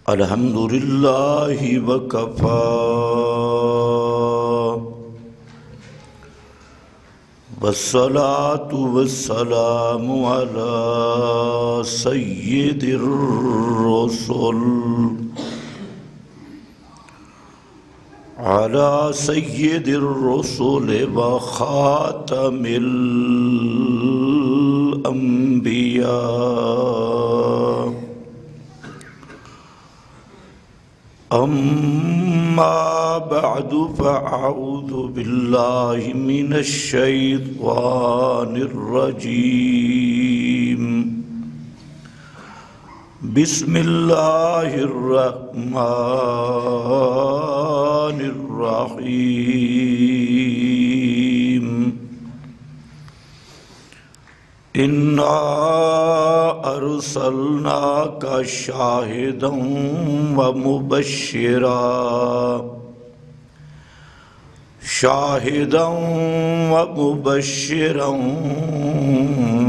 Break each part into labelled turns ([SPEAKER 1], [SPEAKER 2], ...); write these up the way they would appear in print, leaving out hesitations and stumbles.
[SPEAKER 1] الحمد للہ وکفی والصلاة والسلام علی سید الرسل وخاتم الانبیاء اما بعد فاعوذ باللہ من الشیطان الرجیم بسم اللہ الرحمن الرحیم انا ارسلناک شاہدا ومبشرا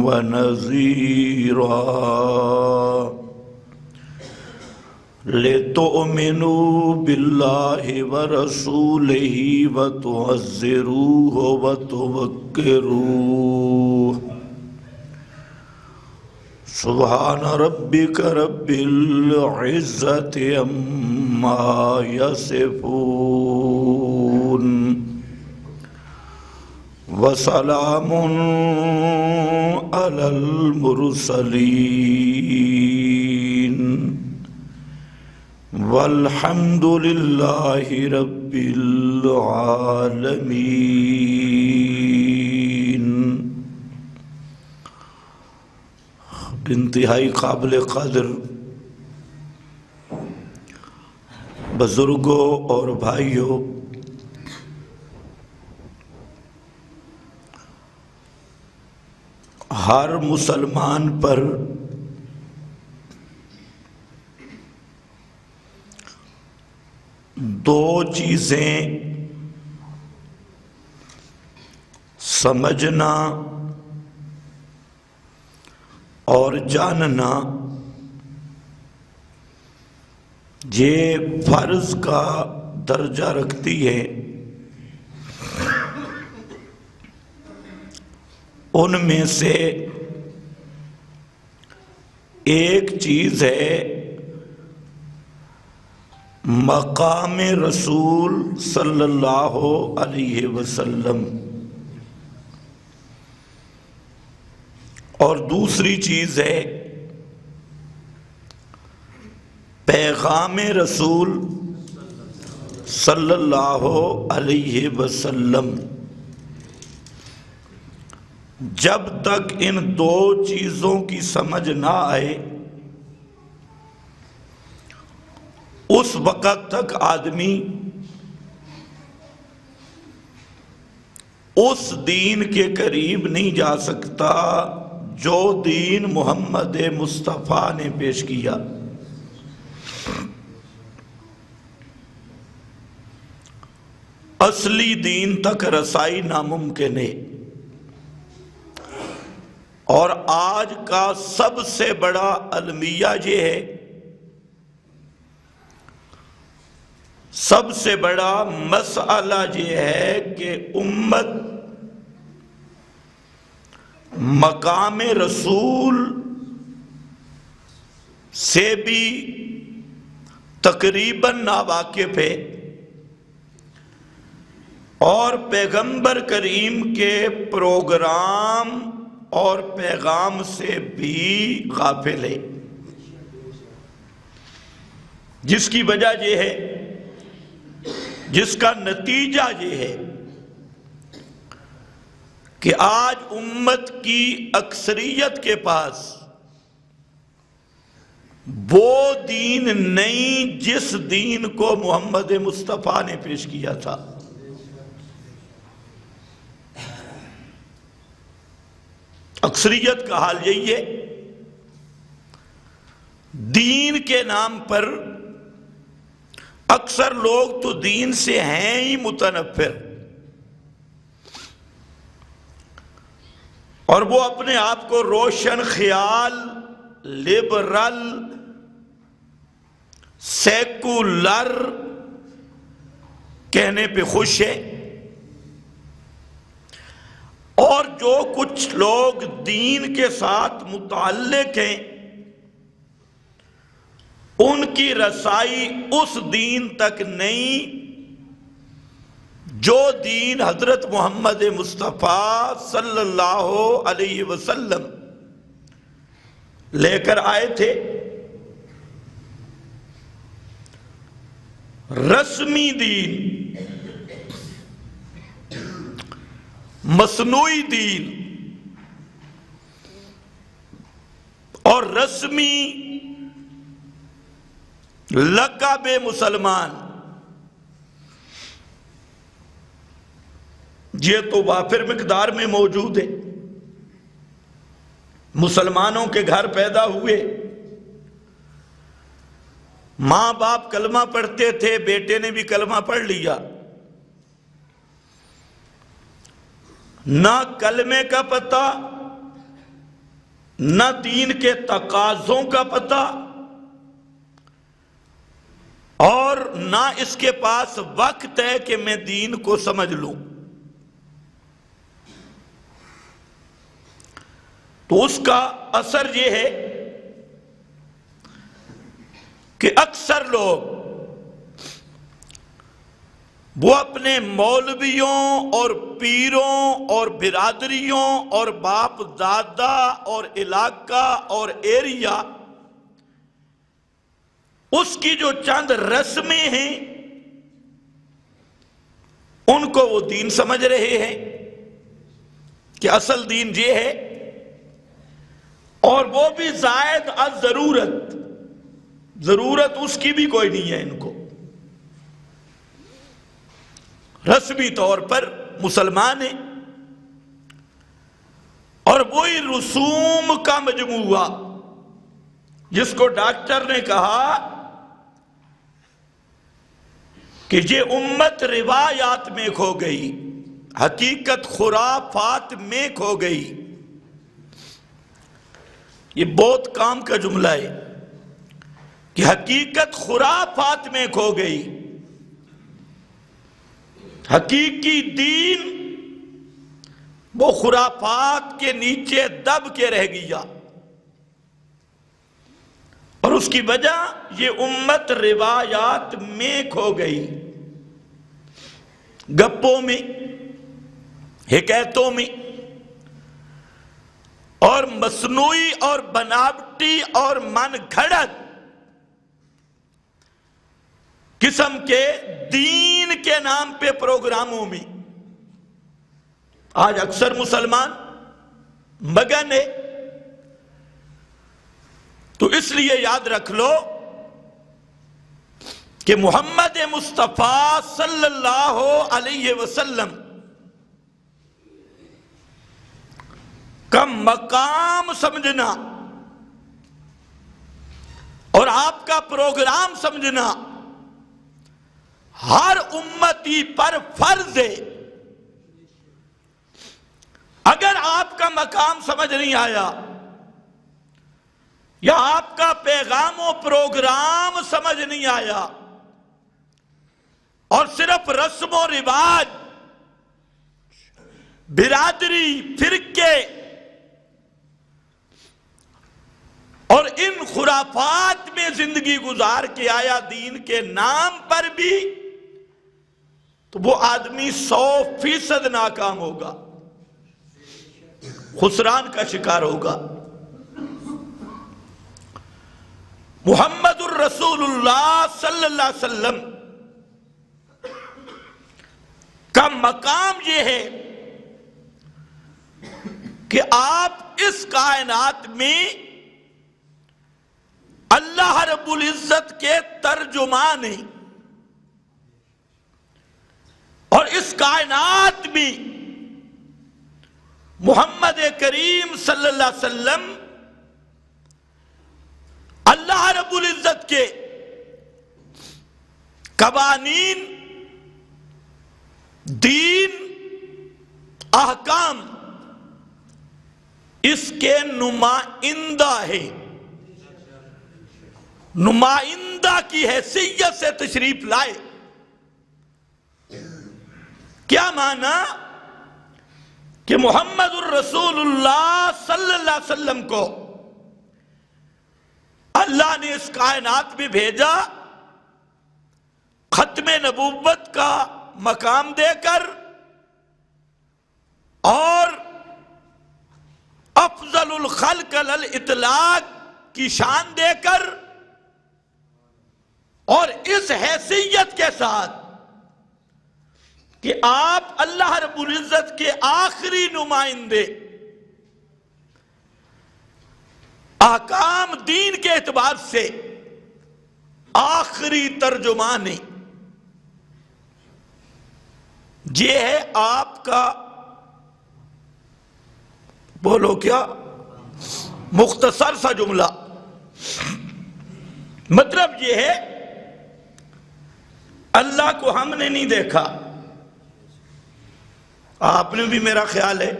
[SPEAKER 1] ونذیرا لتؤمنوا باللہ ورسولہ وتعزروہ وتوقروہ سبحان ربک رب العزت عما یصفون وسلام علی المرسلین والحمد للہ رب العالمین۔ انتہائی قابل قدر بزرگوں اور بھائیوں، ہر مسلمان پر دو چیزیں سمجھنا اور جاننا یہ فرض کا درجہ رکھتی ہے۔ ان میں سے ایک چیز ہے مقام رسول صلی اللہ علیہ وسلم، اور دوسری چیز ہے پیغام رسول صلی اللہ علیہ وسلم۔ جب تک ان دو چیزوں کی سمجھ نہ آئے اس وقت تک آدمی اس دین کے قریب نہیں جا سکتا جو دین محمد مصطفیٰ نے پیش کیا۔ اصلی دین تک رسائی ناممکن ہے، اور آج کا سب سے بڑا المیہ یہ ہے، سب سے بڑا مسئلہ یہ ہے کہ امت مقام رسول سے بھی تقریباً ناواقف ہے، اور پیغمبر کریم کے پروگرام اور پیغام سے بھی غافل ہے، جس کی وجہ یہ ہے، جس کا نتیجہ یہ ہے کہ آج امت کی اکثریت کے پاس وہ دین نہیں جس دین کو محمد مصطفیٰ نے پیش کیا تھا۔ اکثریت کا حال یہی ہے، دین کے نام پر اکثر لوگ تو دین سے ہیں ہی متنفر، اور وہ اپنے آپ کو روشن خیال، لبرل سیکولر کہنے پہ خوش ہے، اور جو کچھ لوگ دین کے ساتھ متعلق ہیں ان کی رسائی اس دین تک نہیں جو دین حضرت محمد مصطفیٰ صلی اللہ علیہ وسلم لے کر آئے تھے۔ رسمی دین، مصنوعی دین اور رسمی لقب مسلمان، یہ تو وافر مقدار میں موجود ہے۔ مسلمانوں کے گھر پیدا ہوئے، ماں باپ کلمہ پڑھتے تھے، بیٹے نے بھی کلمہ پڑھ لیا، نہ کلمے کا پتہ، نہ دین کے تقاضوں کا پتہ، اور نہ اس کے پاس وقت ہے کہ میں دین کو سمجھ لوں۔ تو اس کا اثر یہ ہے کہ اکثر لوگ وہ اپنے مولویوں اور پیروں اور برادریوں اور باپ دادا اور علاقہ اور ایریا، اس کی جو چند رسمیں ہیں ان کو وہ دین سمجھ رہے ہیں کہ اصل دین یہ ہے، اور وہ بھی زائد از ضرورت، ضرورت اس کی بھی کوئی نہیں ہے ان کو۔ رسمی طور پر مسلمان ہیں، اور وہی رسوم کا مجموعہ جس کو ڈاکٹر نے کہا کہ یہ امت روایات میں کھو گئی، حقیقت خرافات میں کھو گئی۔ یہ بہت کام کا جملہ ہے کہ حقیقت خرافات میں کھو گئی، حقیقی دین وہ خرافات کے نیچے دب کے رہ گیا، اور اس کی وجہ یہ امت روایات میں کھو گئی، گپوں میں، حکایتوں میں، اور مصنوعی اور بناوٹی اور من گھڑت قسم کے دین کے نام پہ پروگراموں میں آج اکثر مسلمان مگن ہے۔ تو اس لیے یاد رکھ لو کہ محمد مصطفیٰ صلی اللہ علیہ وسلم کا مقام سمجھنا اور آپ کا پروگرام سمجھنا ہر امتی پر فرض ہے۔ اگر آپ کا مقام سمجھ نہیں آیا یا آپ کا پیغام و پروگرام سمجھ نہیں آیا اور صرف رسم و رواج، برادری، فرقے اور ان خرافات میں زندگی گزار کے آیا دین کے نام پر بھی، تو وہ آدمی 100% ناکام ہوگا، خسران کا شکار ہوگا۔ محمد الرسول اللہ صلی اللہ علیہ وسلم کا مقام یہ ہے کہ آپ اس کائنات میں اللہ رب العزت کے ترجمان ہیں، اور اس کائنات میں محمد کریم صلی اللہ علیہ وسلم اللہ رب العزت کے قوانین، دین، احکام اس کے نمائندہ ہے، نمائندہ اللہ کی حیثیت سے تشریف لائے. کیا معنی؟ کہ محمد الرسول اللہ صلی اللہ علیہ وسلم کو اللہ نے اس کائنات میں بھیجا ختم نبوت کا مقام دے کر اور افضل الخلق علی الاطلاق کی شان دے کر اور اس حیثیت کے ساتھ کہ آپ اللہ رب العزت کے آخری نمائندے، احکام دین کے اعتبار سے آخری ترجمان. یہ ہے آپ کا، بولو کیا، مختصر سا جملہ. مطلب یہ ہے اللہ کو ہم نے نہیں دیکھا، آپ نے بھی میرا خیال ہے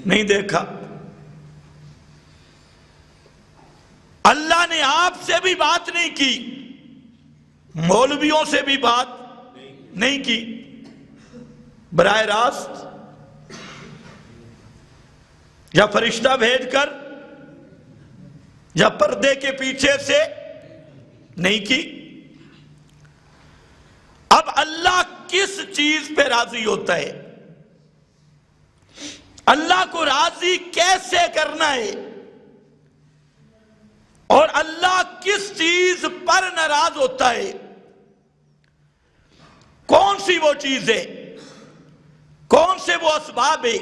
[SPEAKER 1] نہیں دیکھا. اللہ نے آپ سے بھی بات نہیں کی، مولویوں سے بھی بات نہیں کی، براہ راست یا فرشتہ بھیج کر یا پردے کے پیچھے سے نہیں کی. اب اللہ کس چیز پہ راضی ہوتا ہے؟ اللہ کو راضی کیسے کرنا ہے؟ اور اللہ کس چیز پر ناراض ہوتا ہے؟ کون سی وہ چیز ہے؟ کون سے وہ اسباب ہے؟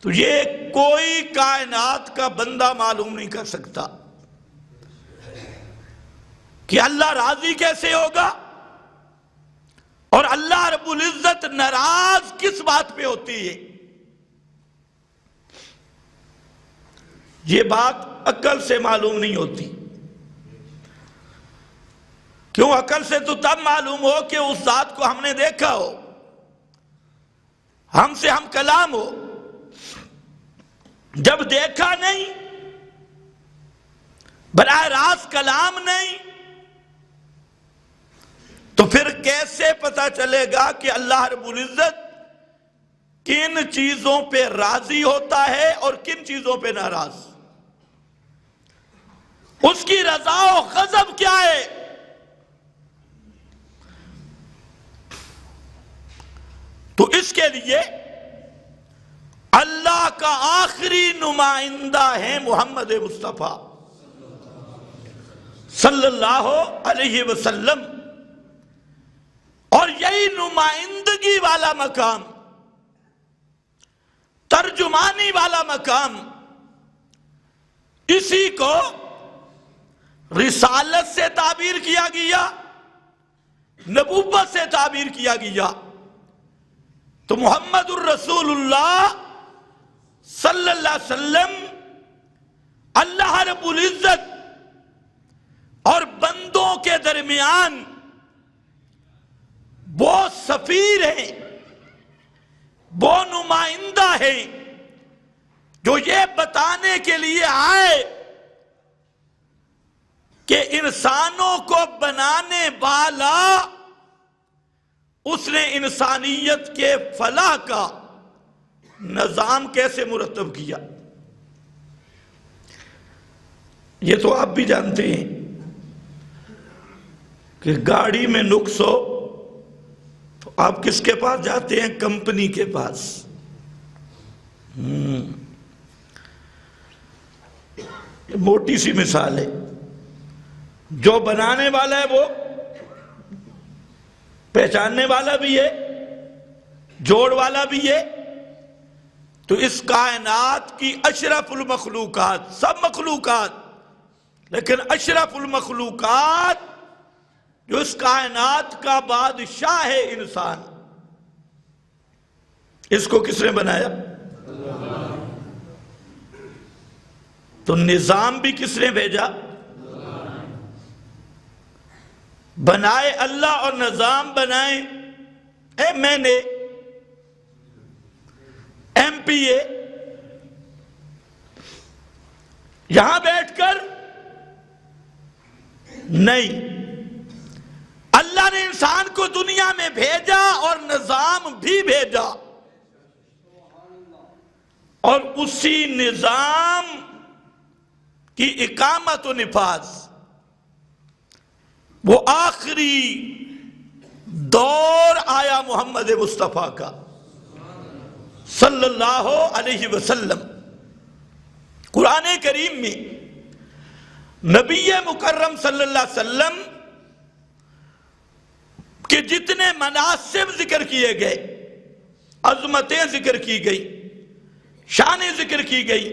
[SPEAKER 1] تو یہ کوئی کائنات کا بندہ معلوم نہیں کر سکتا کہ اللہ راضی کیسے ہوگا اور اللہ رب العزت ناراض کس بات پہ ہوتی ہے. یہ بات عقل سے معلوم نہیں ہوتی. کیوں؟ عقل سے تو تب معلوم ہو کہ اس ذات کو ہم نے دیکھا ہو، ہم سے ہم کلام ہو. جب دیکھا نہیں، براہ راست کلام نہیں، تو پھر کیسے پتا چلے گا کہ اللہ رب العزت کن چیزوں پہ راضی ہوتا ہے اور کن چیزوں پہ ناراض؟ اس کی رضا و غضب کیا ہے؟ تو اس کے لیے اللہ کا آخری نمائندہ ہے محمد مصطفیٰ صلی اللہ علیہ وسلم. اور یہی نمائندگی والا مقام، ترجمانی والا مقام، اسی کو رسالت سے تعبیر کیا گیا، نبوت سے تعبیر کیا گیا. تو محمد الرسول اللہ صلی اللہ علیہ وسلم اللہ رب العزت اور بندوں کے درمیان وہ سفیر ہیں، وہ نمائندہ ہیں جو یہ بتانے کے لیے آئے کہ انسانوں کو بنانے والا اس نے انسانیت کے فلاح کا نظام کیسے مرتب کیا. یہ تو آپ بھی جانتے ہیں کہ گاڑی میں نقص ہو تو آپ کس کے پاس جاتے ہیں؟ کمپنی کے پاس. موٹی سی مثال ہے. جو بنانے والا ہے وہ پہچاننے والا بھی ہے، جوڑ والا بھی ہے. تو اس کائنات کی اشرف المخلوقات، سب مخلوقات، لیکن اشرف المخلوقات جو اس کائنات کا بادشاہ ہے انسان، اس کو کس نے بنایا؟ تو نظام بھی کس نے بھیجا؟ بنائے اللہ اور نظام بنائے میں نے ایم پی اے. یہاں بیٹھ کر نہیں، اللہ نے انسان کو دنیا میں بھیجا اور نظام بھی بھیجا، اور اسی نظام کی اقامت و نفاذ وہ آخری دور آیا محمد مصطفیٰ کا صلی اللہ علیہ وسلم۔ قرآن کریم میں نبی مکرم صلی اللہ علیہ وسلم کے جتنے مناصب ذکر کیے گئے، عظمتیں ذکر کی گئی، شانیں ذکر کی گئی،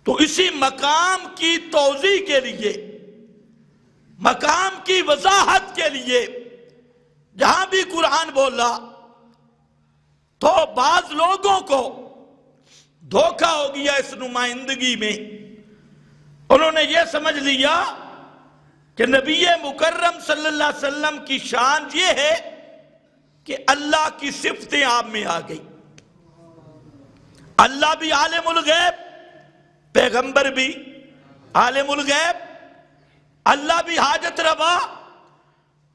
[SPEAKER 1] تو اسی مقام کی توضیح کے لیے، مقام کی وضاحت کے لیے جہاں بھی قرآن بولا تو بعض لوگوں کو دھوکہ ہو گیا اس نمائندگی میں، انہوں نے یہ سمجھ لیا کہ نبی مکرم صلی اللہ علیہ وسلم کی شان یہ ہے کہ اللہ کی صفتیں آپ میں آ گئی، اللہ بھی عالم الغیب، پیغمبر بھی عالم الغیب، اللہ بھی حاجت روا،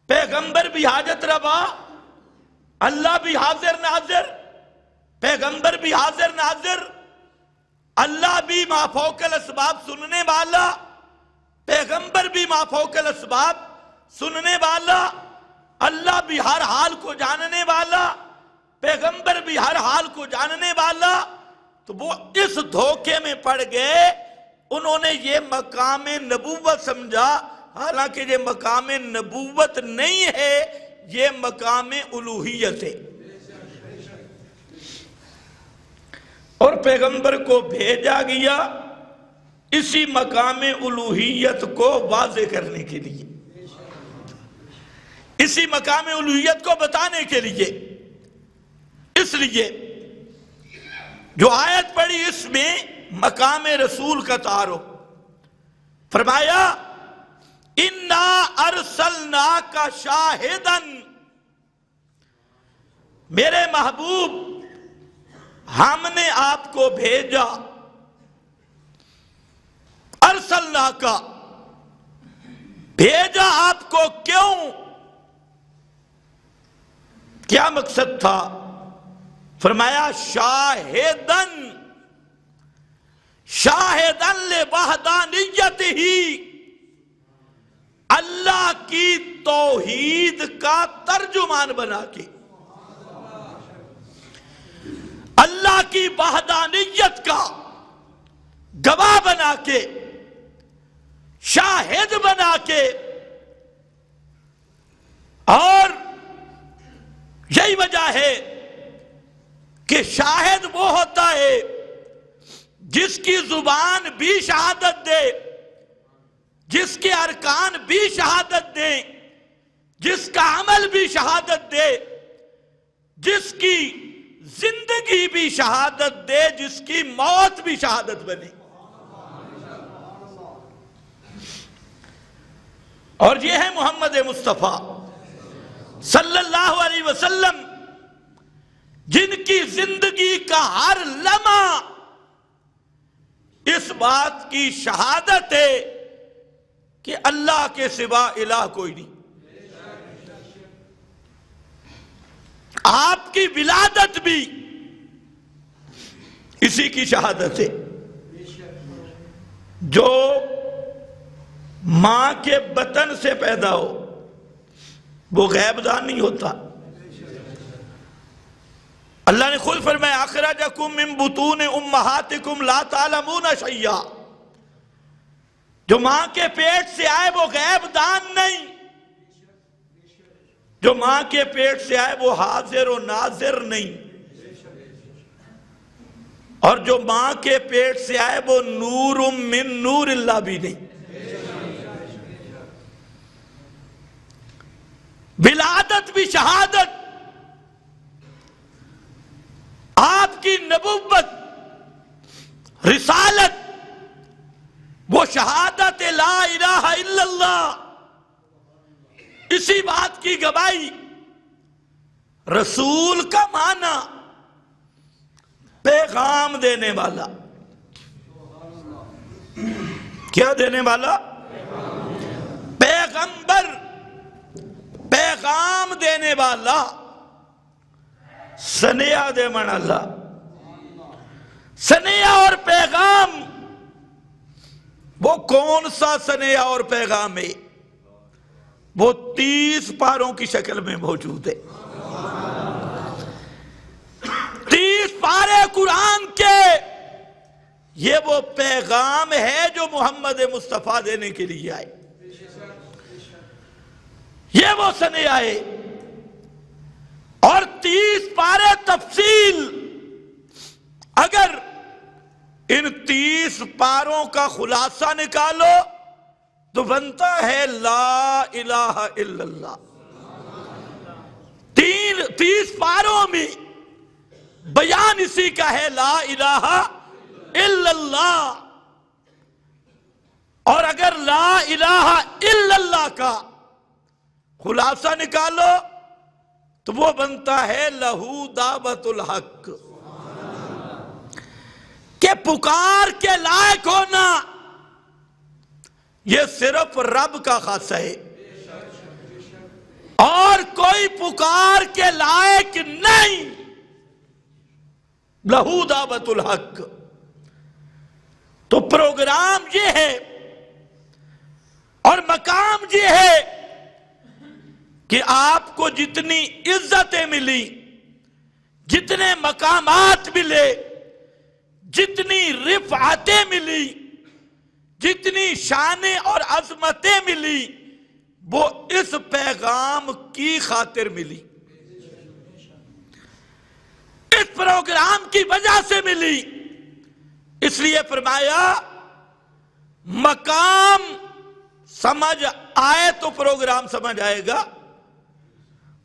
[SPEAKER 1] پیغمبر بھی حاجت روا، اللہ بھی حاضر ناظر، پیغمبر بھی حاضر ناظر، اللہ بھی ما فوق الاسباب سننے والا، پیغمبر بھی ما فوق الاسباب سننے والا، اللہ بھی ہر حال کو جاننے والا، پیغمبر بھی ہر حال کو جاننے والا۔ تو وہ اس دھوکے میں پڑ گئے، انہوں نے یہ مقام نبوت سمجھا، حالانکہ یہ مقام نبوت نہیں ہے، یہ مقام الوہیت ہے، اور پیغمبر کو بھیجا گیا اسی مقام الوہیت کو واضح کرنے کے لیے، اسی مقام الوہیت کو بتانے کے لیے۔ اس لیے جو آیت پڑھی اس میں مقام رسول کا تعارف، فرمایا اِنَّا أَرْسَلْنَاكَ شَاهِدًا، میرے محبوب ہم نے آپ کو بھیجا، ارسلناک، بھیجا آپ کو کیوں، کیا مقصد تھا؟ فرمایا شاہدن، شاہدن لوحدانیتہ، اللہ کی توحید کا ترجمان بنا کے، اللہ کی وحدانیت کا گواہ بنا کے، شاہد بنا کے، اور یہی وجہ ہے کہ شاہد وہ ہوتا ہے جس کی زبان بھی شہادت دے، جس کے ارکان بھی شہادت دے، جس کا عمل بھی شہادت دے، جس کی زندگی بھی شہادت دے، جس کی موت بھی شہادت بنے۔ اور یہ ہے محمد مصطفیٰ صلی اللہ علیہ وسلم، جن کی زندگی کا ہر لمحہ اس بات کی شہادت ہے کہ اللہ کے سوا الہ کوئی نہیں۔ آپ کی ولادت بھی اسی کی شہادت ہے۔ جو ماں کے بطن سے پیدا ہو وہ غیب دان نہیں ہوتا۔ اللہ نے خود فرمایا اخرجکم من بطون امہاتکم لا تعلمون شیئا، جو ماں کے پیٹ سے آئے وہ غیب دان نہیں، جو ماں کے پیٹ سے آئے وہ حاضر و ناظر نہیں، اور جو ماں کے پیٹ سے آئے وہ نور من نور اللہ بھی نہیں۔ ولادت بھی شہادت، آپ کی نبوت، رسالت، وہ شہادت لا الہ الا اللہ، اسی بات کی گواہی۔ رسول کا معنی پیغام دینے والا، کیا دینے والا؟ پیغام دینے والا سنیا دے من اللہ. سنیا اور پیغام، وہ کون سا سنیا اور پیغام ہے؟ وہ 30 پاروں کی شکل میں موجود ہے. 30 پارے قرآن کے، یہ وہ پیغام ہے جو محمد مصطفیٰ دینے کے لیے آئے. یہ وہ سنیا ہے. اور 30 پارے تفصیل، اگر ان 30 پاروں کا خلاصہ نکالو تو بنتا ہے لا الہ الا اللہ. 30 پاروں میں بیان اسی کا ہے، لا الہ الا اللہ. اور اگر لا الہ الا اللہ کا خلاصہ نکالو تو وہ بنتا ہے لہو دعوت الحق، کہ پکار کے لائق ہونا یہ صرف رب کا خاصہ ہے، اور کوئی پکار کے لائق نہیں. لہو دعوت الحق. تو پروگرام یہ ہے اور مقام یہ ہے کہ آپ کو جتنی عزتیں ملی، جتنے مقامات ملے، جتنی رفعتیں ملی، جتنی شانیں اور عظمتیں ملی، وہ اس پیغام کی خاطر ملی، اس پروگرام کی وجہ سے ملی. اس لیے فرمایا مقام سمجھ آئے تو پروگرام سمجھ آئے گا،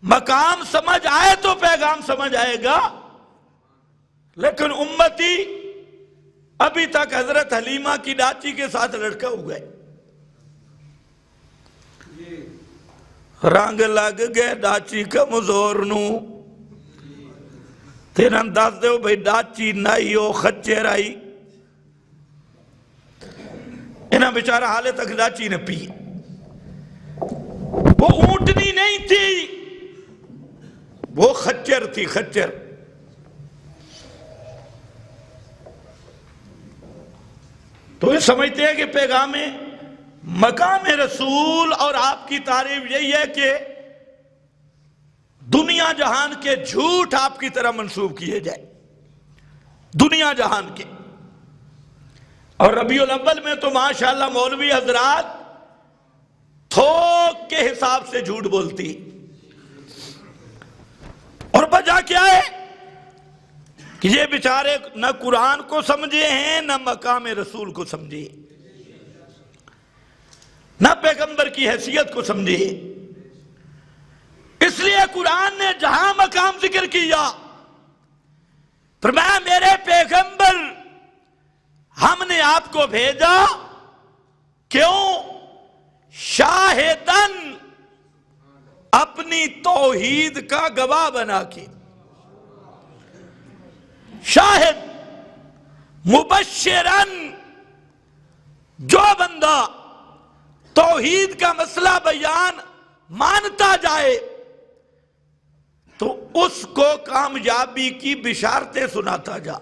[SPEAKER 1] مقام سمجھ آئے تو پیغام سمجھ آئے گا. لیکن امتی ابھی تک حضرت حلیمہ کی ڈاچی کے ساتھ لڑکا ہو گئے. رنگ لگ گئے ڈاچی کمزور نو، تیرا دس دے بھئی ڈاچی نائی ہو خچر آئی. انہاں بیچارہ حالے تک ڈاچی نے پی. وہ اونٹنی نہیں تھی، وہ خچر تھی، خچر. تو یہ سمجھتے ہیں کہ پیغام مقام رسول اور آپ کی تعریف یہی ہے کہ دنیا جہان کے جھوٹ آپ کی طرح منسوب کیے جائے، دنیا جہان کے. اور ربیع الاول میں تو ماشاءاللہ مولوی حضرات تھوک کے حساب سے جھوٹ بولتی. اور وجہ کیا ہے کہ یہ بیچارے نہ قرآن کو سمجھے ہیں، نہ مقام رسول کو سمجھے، نہ پیغمبر کی حیثیت کو سمجھے. اس لیے قرآن نے جہاں مقام ذکر کیا، فرمایا میرے پیغمبر ہم نے آپ کو بھیجا کیوں؟ شاہدن، اپنی توحید کا گواہ بنا کے. شاہد، مبشرن، جو بندہ توحید کا مسئلہ بیان مانتا جائے تو اس کو کامیابی کی بشارتیں سناتا جا.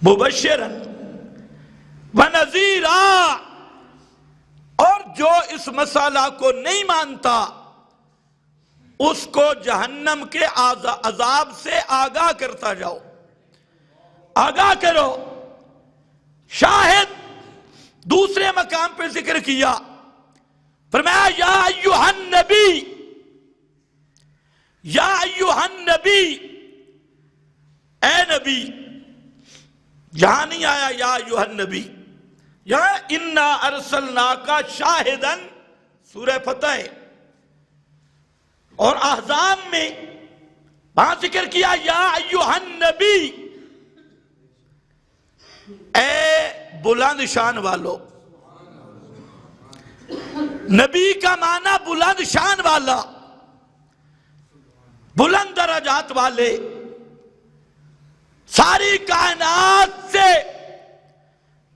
[SPEAKER 1] مبشرن ونذیرا، اور جو اس مسئلہ کو نہیں مانتا اس کو جہنم کے عذاب سے آگاہ کرتا جاؤ، آگاہ کرو. شاہد دوسرے مقام پہ ذکر کیا، فرمایا یا ایھا النبی، یا ایھا النبی، اے نبی. یہاں نہیں آیا یا ایھا النبی، یہاں انا ارسلناک شاہدن، سورہ فتح ہے. اور احزاب میں وہاں ذکر کیا یا ایھا النبی، اے بلند شان والو. نبی کا معنی بلند شان والا، بلند درجات والے، ساری کائنات سے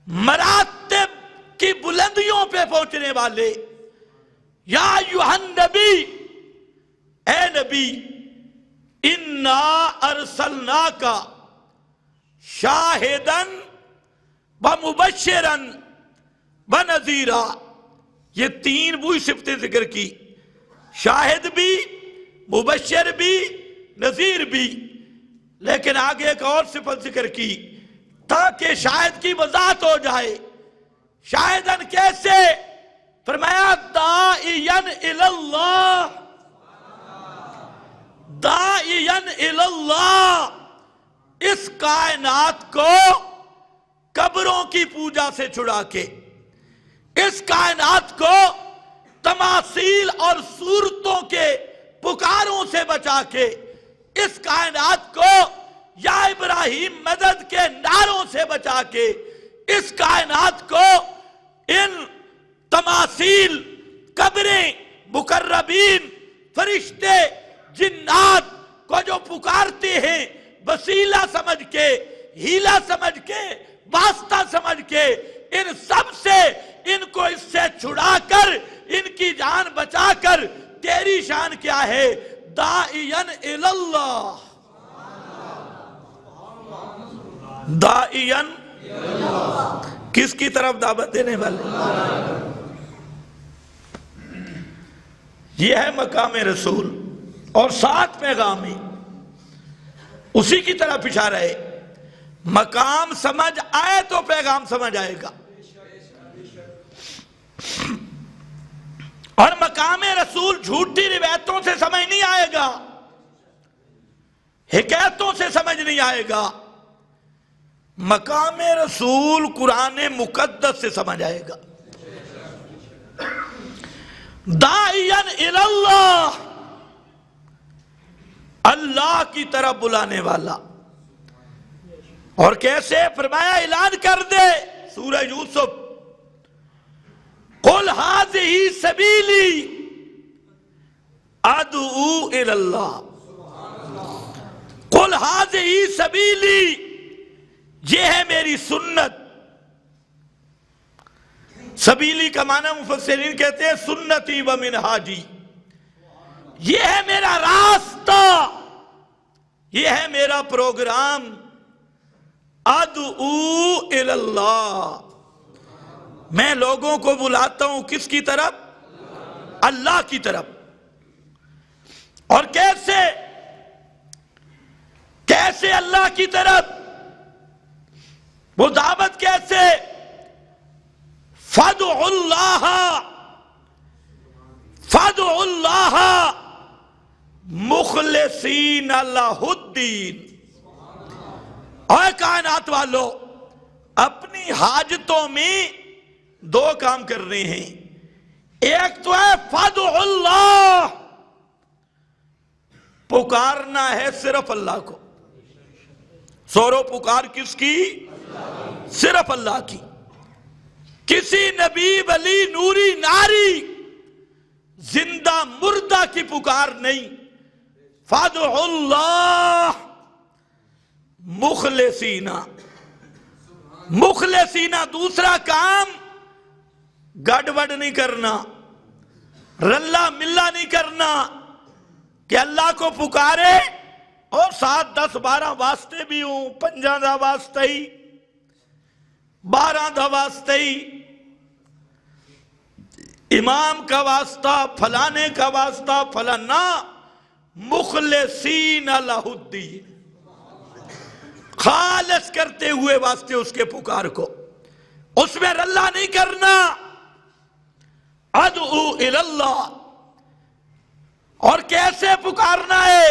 [SPEAKER 1] مراتب کی بلندیوں پہ پہنچنے والے. یا ایھا النبی، اے نبی، انا ارسلناک شاہدن ومبشرن ونذیرا. یہ تین وہی صفتیں ذکر کی، شاہد بھی، مبشر بھی، نذیر بھی. لیکن آگے ایک اور صفت ذکر کی تاکہ شاہد کی وضاحت ہو جائے. شاہدن کیسے؟ فرمایا داعین اللہ، داعین اللہ، اس کائنات کو قبروں کی پوجا سے چھڑا کے، اس کائنات کو تماثیل اور صورتوں کے پکاروں سے بچا کے، اس کائنات کو یا ابراہیم مدد کے نعروں سے بچا کے، اس کائنات کو ان تماثیل، قبریں، مقربین، فرشتے، جنات کو جو پکارتے ہیں وسیلہ سمجھ کے، ہیلہ سمجھ کے، واسطہ سمجھ کے، ان سب سے ان کو اس سے چھڑا کر، ان کی جان بچا کر، تیری شان کیا ہے؟ داعین اللہ، داعین کس کی طرف دعوت دینے والے؟ یہ ہے مقام رسول، اور ساتھ پیغامی اسی کی طرف اشارہ ہے. مقام سمجھ آئے تو پیغام سمجھ آئے گا. اور مقام رسول جھوٹی روایتوں سے سمجھ نہیں آئے گا، حکایتوں سے سمجھ نہیں آئے گا. مقام رسول قرآن مقدس سے سمجھ آئے گا. داعین اللہ، اللہ کی طرف بلانے والا. اور کیسے؟ فرمایا اعلان کر دے سورہ یوسف، قل ھذہ سبیلی ادعو الی اللہ، قل ھذہ سبیلی، یہ ہے میری سنت. سبیلی کا معنی مفسرین کہتے ہیں سنتی و منہاجی، یہ ہے میرا راستہ، یہ ہے میرا پروگرام. ادعو الی اللہ، میں لوگوں کو بلاتا ہوں کس کی طرف؟ اللہ کی طرف. اور کیسے؟ کیسے اللہ کی طرف؟ وہ دعوت کیسے؟ فادعوا اللہ، فادعوا اللہ مخلصین لہ الدین. اے کائنات والو، اپنی حاجتوں میں دو کام کرنے ہیں. ایک تو ہے فادعوا اللہ، پکارنا ہے صرف اللہ کو. سورو پکار کس کی؟ صرف اللہ کی. کسی نبی، ولی، نوری، ناری، زندہ مردہ کی پکار نہیں. فادعوا اللہ مخلصین، مخلصین. دوسرا کام گڑبڑ نہیں کرنا، رلا ملا نہیں کرنا کہ اللہ کو پکارے اور 7 10 12 واسطے بھی ہوں. 5 دا واسطہ ہی، 12 دا واسطہ ہی، امام کا واسطہ، فلانے کا واسطہ، فلانا. مخلصین لہ الدین، خالص کرتے ہوئے واسطے اس کے پکار کو، اس میں رلا نہیں کرنا. ادعو الی اللہ. اور کیسے پکارنا ہے،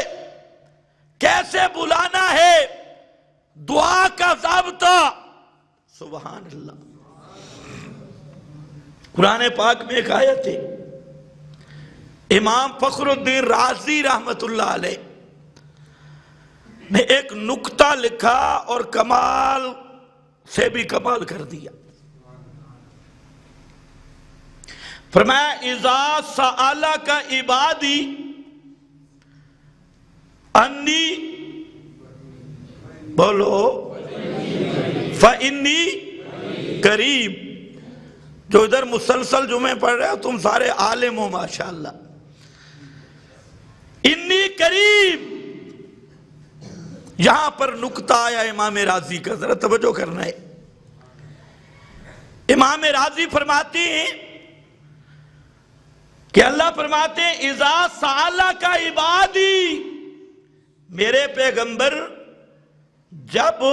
[SPEAKER 1] کیسے بلانا ہے؟ دعا کا ضابطہ. سبحان اللہ. قرآن پاک میں ایک آیت ہے، امام فخر الدین رازی رحمت اللہ علیہ نے ایک نکتہ لکھا اور کمال سے بھی کمال کر دیا. فرمایا اذا سألک عبادی انی، بولو، فإنی قریب. جو ادھر مسلسل جمعے پڑھ رہے ہو تم سارے عالم ہو ماشاءاللہ. انی قریب، یہاں پر نکتہ آیا امام راضی کا، ذرا توجہ کرنا ہے. امام راضی فرماتے ہیں کہ اللہ فرماتے ہیں اذا سالک عبادی، میرے پیغمبر جب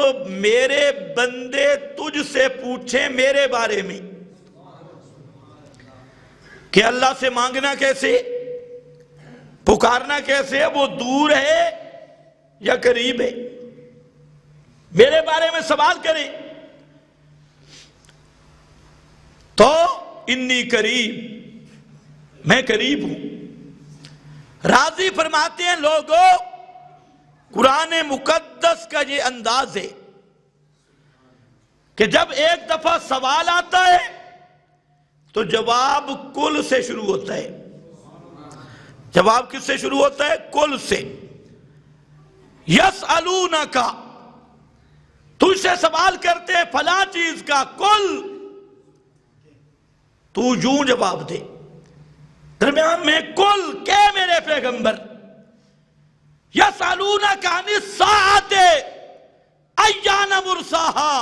[SPEAKER 1] میرے بندے تجھ سے پوچھیں میرے بارے میں کہ اللہ سے مانگنا کیسے، پکارنا کیسے ہے، وہ دور ہے یا قریب ہے، میرے بارے میں سوال کریں تو انی قریب، میں قریب ہوں. راضی فرماتے ہیں لوگوں قرآن مقدس کا یہ انداز ہے کہ جب ایک دفعہ سوال آتا ہے تو جواب کل سے شروع ہوتا ہے. جواب کس سے شروع ہوتا ہے؟ کل سے. یسألونک، تجھ سے سوال کرتے ہیں فلاں چیز کا، کل، تو یوں جواب دے. درمیان میں کل کہ میرے پیغمبر، یسألونک عن الساعۃ ایان مرساہا،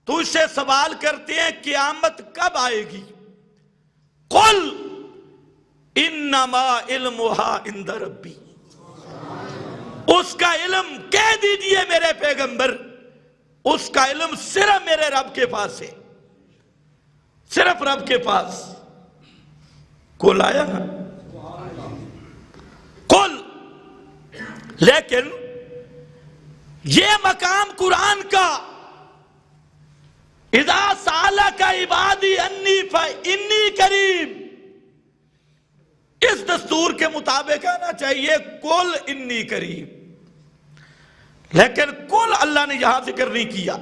[SPEAKER 1] تجھ سے سوال کرتے ہیں قیامت کب آئے گی. قل انما علمها عند ربی، اس کا علم کہہ دیجئے میرے پیغمبر، اس کا علم صرف میرے رب کے پاس ہے، صرف رب کے پاس. قل آیا نا، قل. لیکن یہ مقام قرآن کا اذا سالک عبادی انی فانی قریب، اس دستور کے مطابق آنا چاہیے قل انی قریب. لیکن قل اللہ نے یہاں ذکر نہیں کیا.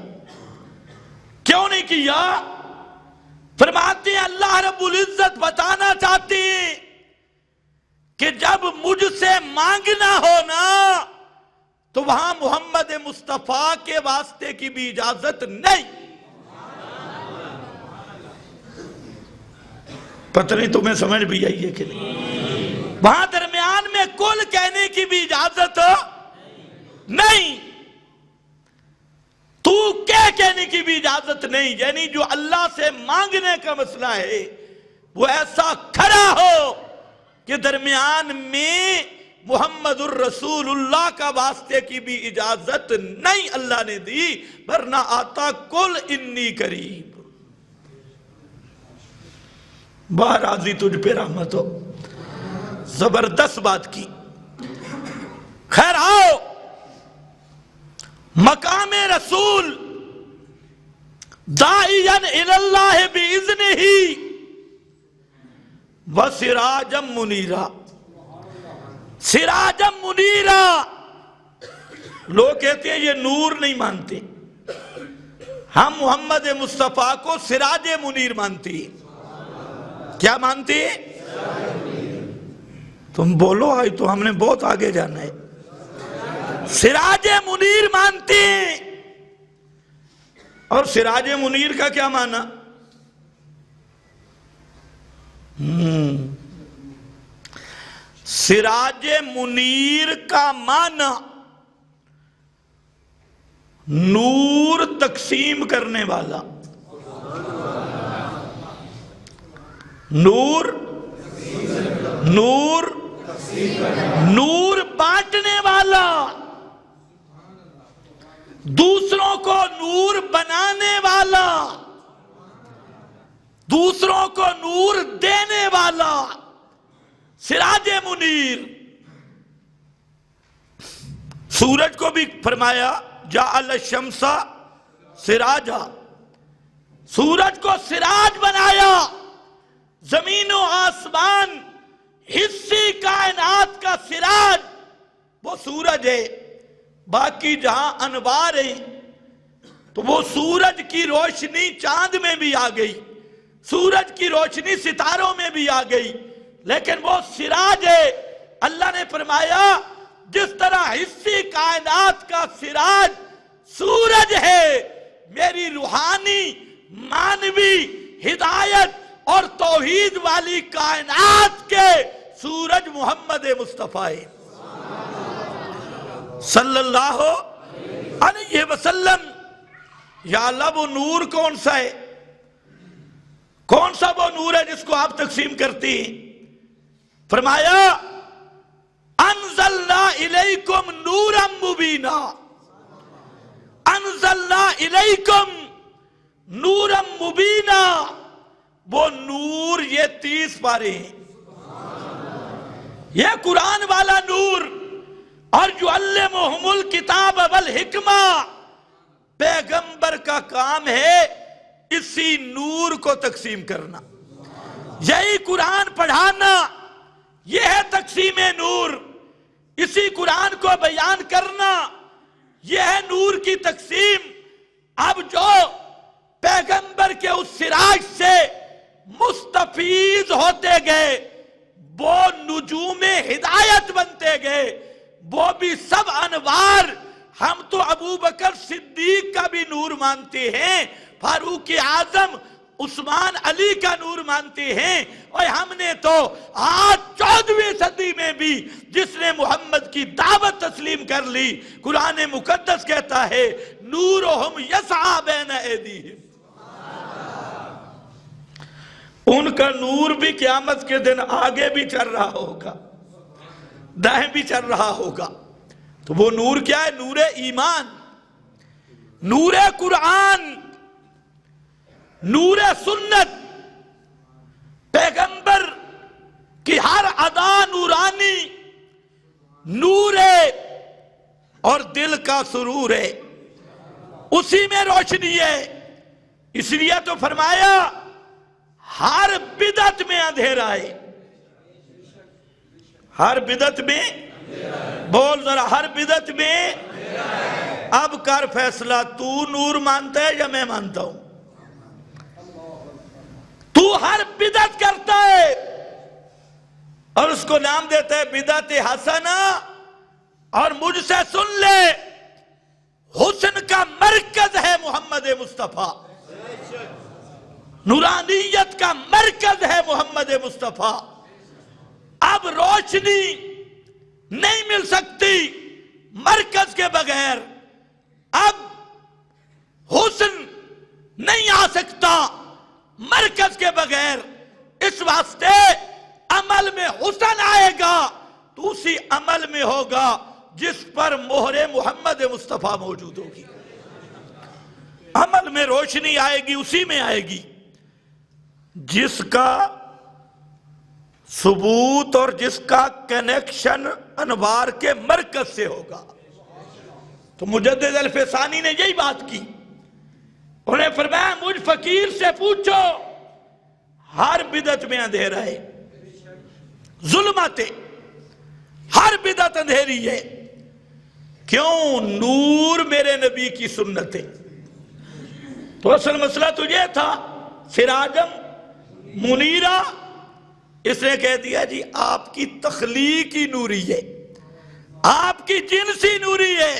[SPEAKER 1] کیوں نہیں کیا؟ فرماتے ہیں اللہ رب العزت بتانا چاہتے ہیں کہ جب مجھ سے مانگنا ہونا تو وہاں محمد مصطفیٰ کے واسطے کی بھی اجازت نہیں. پتہ نہیں تمہیں سمجھ بھی آئی ہے کہ نہیں. وہاں درمیان میں کل کہنے کی بھی اجازت نہیں، تو کہنے کی بھی اجازت نہیں. یعنی جو اللہ سے مانگنے کا مسئلہ ہے وہ ایسا کھڑا ہو کہ درمیان میں محمد الرسول اللہ کا واسطے کی بھی اجازت نہیں اللہ نے دی، ورنہ آتا کل انی قریب. باہ راضی تجھ پہ رحمت ہو، زبردست بات کی. خیر آؤ، مقام رسول داعیاً الاللہ بإذنہ وسراجا منیرا. سراجا منیرا، لوگ کہتے ہیں یہ نور نہیں مانتے، ہم محمد مصطفیٰ کو سراج منیر مانتے ہیں. کیا مانتے ہیں؟ تم بولو، آئی تو ہم نے بہت آگے جانا ہے. سراج منیر مانتے ہیں. اور سراج منیر کا کیا معنی؟ سراج منیر کا معنی نور تقسیم کرنے والا، نور بانٹنے والا، دوسروں کو نور بنانے والا، دوسروں کو نور دینے والا. سراج منیر. سورج کو بھی فرمایا جعل الشمس سراجا، سورج کو سراج بنایا. زمین و آسمان حصی کائنات کا سراج وہ سورج ہے. باقی جہاں انوار ہیں تو وہ سورج کی روشنی چاند میں بھی آ گئی، سورج کی روشنی ستاروں میں بھی آ گئی، لیکن وہ سراج ہے. اللہ نے فرمایا جس طرح حصی کائنات کا سراج سورج ہے، میری روحانی مانوی ہدایت اور توحید والی کائنات کے سورج محمد مصطفیٰ صلی اللہ علیہ وسلم. یا اللہ وہ نور کون سا ہے؟ کون سا وہ نور ہے جس کو آپ تقسیم کرتی ہیں؟ فرمایا انزلنا الیکم نورا مبینا. انزلنا الیکم نورا مبینا. وہ نور یہ 30 پارے ہیں، یہ قرآن والا نور. اور جو علمہم الکتاب والحکمہ، پیغمبر کا کام ہے اسی نور کو تقسیم کرنا، یہی قرآن پڑھانا، یہ ہے تقسیم نور. اسی قرآن کو بیان کرنا، یہ ہے نور کی تقسیم. اب جو پیغمبر کے اس سراج سے مستفیض ہوتے گئے، وہ نجوم ہدایت بنتے گئے، وہ بھی سب انوار. ہم تو ابو بکر صدیق کا بھی نور مانتے ہیں، فاروق اعظم عثمان علی کا نور مانتے ہیں، اور ہم نے تو آج 14ویں صدی میں بھی جس نے محمد کی دعوت تسلیم کر لی، قرآن مقدس کہتا ہے نورہم یسعی بین ایدیہم. ان کا نور بھی قیامت کے دن آگے بھی چل رہا ہوگا، دائیں بھی چل رہا ہوگا. تو وہ نور کیا ہے؟ نور ایمان، نور قرآن، نور سنت. پیغمبر کی ہر ادا نورانی، نور ہے اور دل کا سرور ہے، اسی میں روشنی ہے. اس لیے تو فرمایا ہر بدعت میں اندھیرا ہے. ہر بدعت میں، بول ذرا، ہر بدعت میں. اب کر فیصلہ، تو نور مانتا ہے یا میں مانتا ہوں؟ تو ہر بدعت کرتا ہے اور اس کو نام دیتا ہے بدعت حسنہ. اور مجھ سے سن لے، حسن کا مرکز ہے محمد مصطفیٰ، نورانیت کا مرکز ہے محمد مصطفیٰ. اب روشنی نہیں مل سکتی مرکز کے بغیر، اب حسن نہیں آ سکتا مرکز کے بغیر. اس واسطے عمل میں حسن آئے گا تو اسی عمل میں ہوگا جس پر مہر محمد مصطفیٰ موجود ہوگی. عمل میں روشنی آئے گی اسی میں آئے گی جس کا ثبوت اور جس کا کنیکشن انوار کے مرکز سے ہوگا. تو مجدد الفسانی نے یہی بات کی. انہیں فرمایا مجھ فقیر سے پوچھو، ہر بدعت میں اندھیرا ہے، ظلمت ہے، ہر بدعت اندھیری ہے. کیوں؟ نور میرے نبی کی سنت ہے. تو اصل مسئلہ تو یہ تھا سراجم منیرہ. اس نے کہہ دیا جی آپ کی تخلیقی نوری ہے، آپ کی جنسی نوری ہے.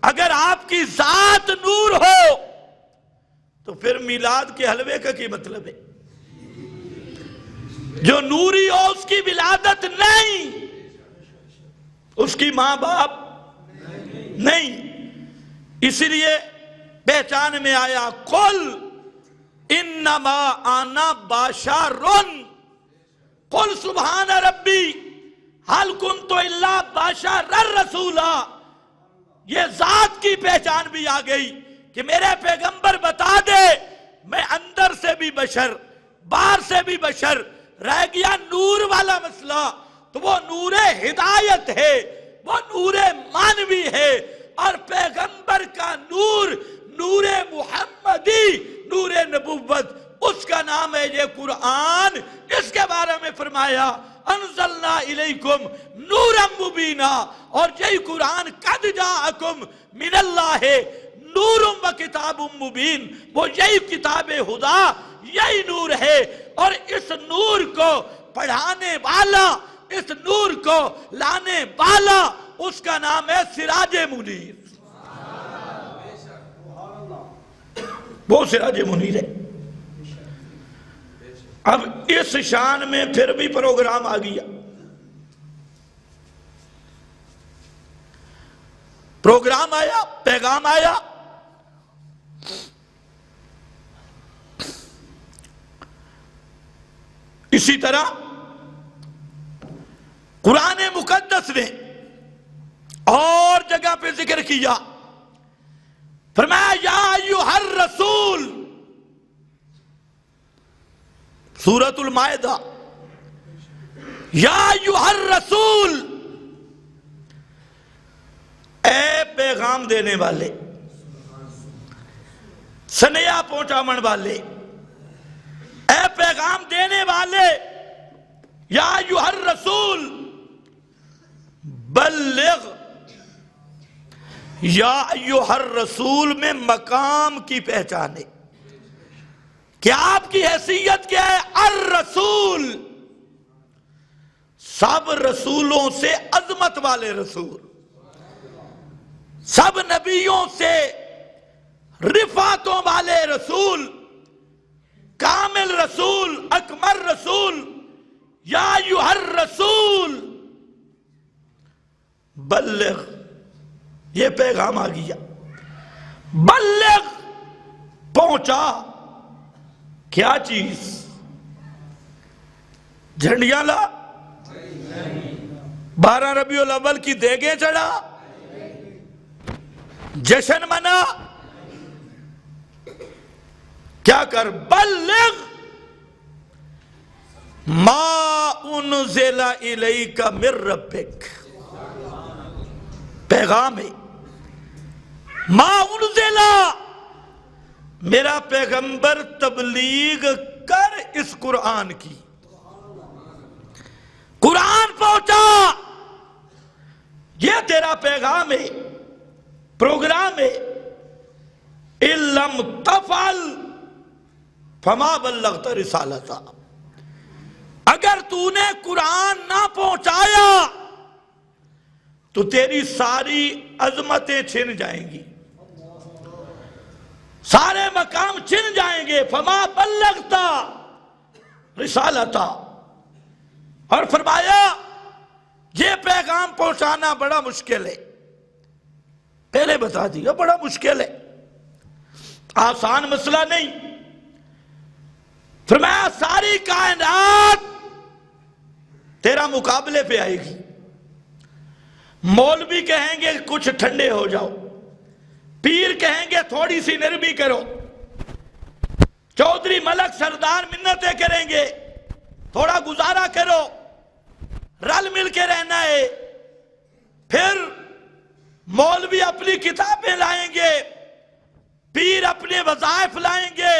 [SPEAKER 1] اگر آپ کی ذات نور ہو تو پھر میلاد کے حلوے کا کی مطلب ہے؟ جو نوری ہو اس کی ولادت نہیں، اس کی ماں باپ نہیں. اس لیے پہچان میں آیا قل انما انا بشر قل سبحان ربی هل کنت الا بشرا رسولا. یہ ذات کی پہچان بھی آ گئی کہ میرے پیغمبر بتا دے میں اندر سے بھی بشر باہر سے بھی بشر. رہ گیا نور والا مسئلہ، تو وہ نور ہدایت ہے، وہ نور مانوی ہے. اور پیغمبر کا نور، نور محمدی، نور نبوت، اس کا نام ہے یہ قرآن. اس کے بارے میں فرمایا انزلنا الیکم نورا مبینا. اور یہی قرآن قد جاءکم من اللہ نور و کتاب مبین، وہ یہی کتاب خدا، یہی نور ہے. اور اس نور کو پڑھانے والا، اس نور کو لانے والا، اس کا نام ہے سراج منیر. وہ سراج منیر ہے. اب اس شان میں پھر بھی پروگرام آ گیا. پروگرام آیا، پیغام آیا. اسی طرح قرآن مقدس نے اور جگہ پہ ذکر کیا، فرمایا یا ایھا الرسول، سورۃ المائدہ، یا ایھا الرسول، اے پیغام دینے والے، سنیا پہنچاون والے، اے پیغام دینے والے، یا ایھا الرسول بلغ. یا ایھا الرسول میں مقام کی پہچان ہے کہ آپ کی حیثیت کیا ہے. الرسول، سب رسولوں سے عظمت والے رسول، سب نبیوں سے رفعتوں والے رسول، کامل رسول، اکمل رسول. یا ایھا الرسول بلغ، یہ پیغام آ گیا. بلغ، پہنچا. کیا چیز؟ جھنڈیاں لا، 12 ربیع الاول کی دیگیں چڑھا، جشن منا، کیا کر؟ بلغ ما انزل الیک من ربک، پیغام ہے. ما انزل، میرا پیغمبر تبلیغ کر اس قرآن کی. قرآن پہنچا، یہ تیرا پیغام ہے، پروگرام ہے. ان لم تفعل فما بلغت رسالتہ، اگر تو نے قرآن نہ پہنچایا تو تیری ساری عظمتیں چھن جائیں گی، سارے مقام چھن جائیں گے. فما بلغت رسالتہ. اور فرمایا یہ پیغام پہنچانا بڑا مشکل ہے. پہلے بتا دیا بڑا مشکل ہے، آسان مسئلہ نہیں. فرمایا ساری کائنات تیرا مقابلے پہ آئے گی. مولوی کہیں گے کچھ ٹھنڈے ہو جاؤ، پیر کہیں گے تھوڑی سی نرمی کرو، چودھری ملک سردار منتیں کریں گے تھوڑا گزارا کرو، رل مل کے رہنا ہے. پھر مولوی اپنی کتابیں لائیں گے، پیر اپنے وظائف لائیں گے.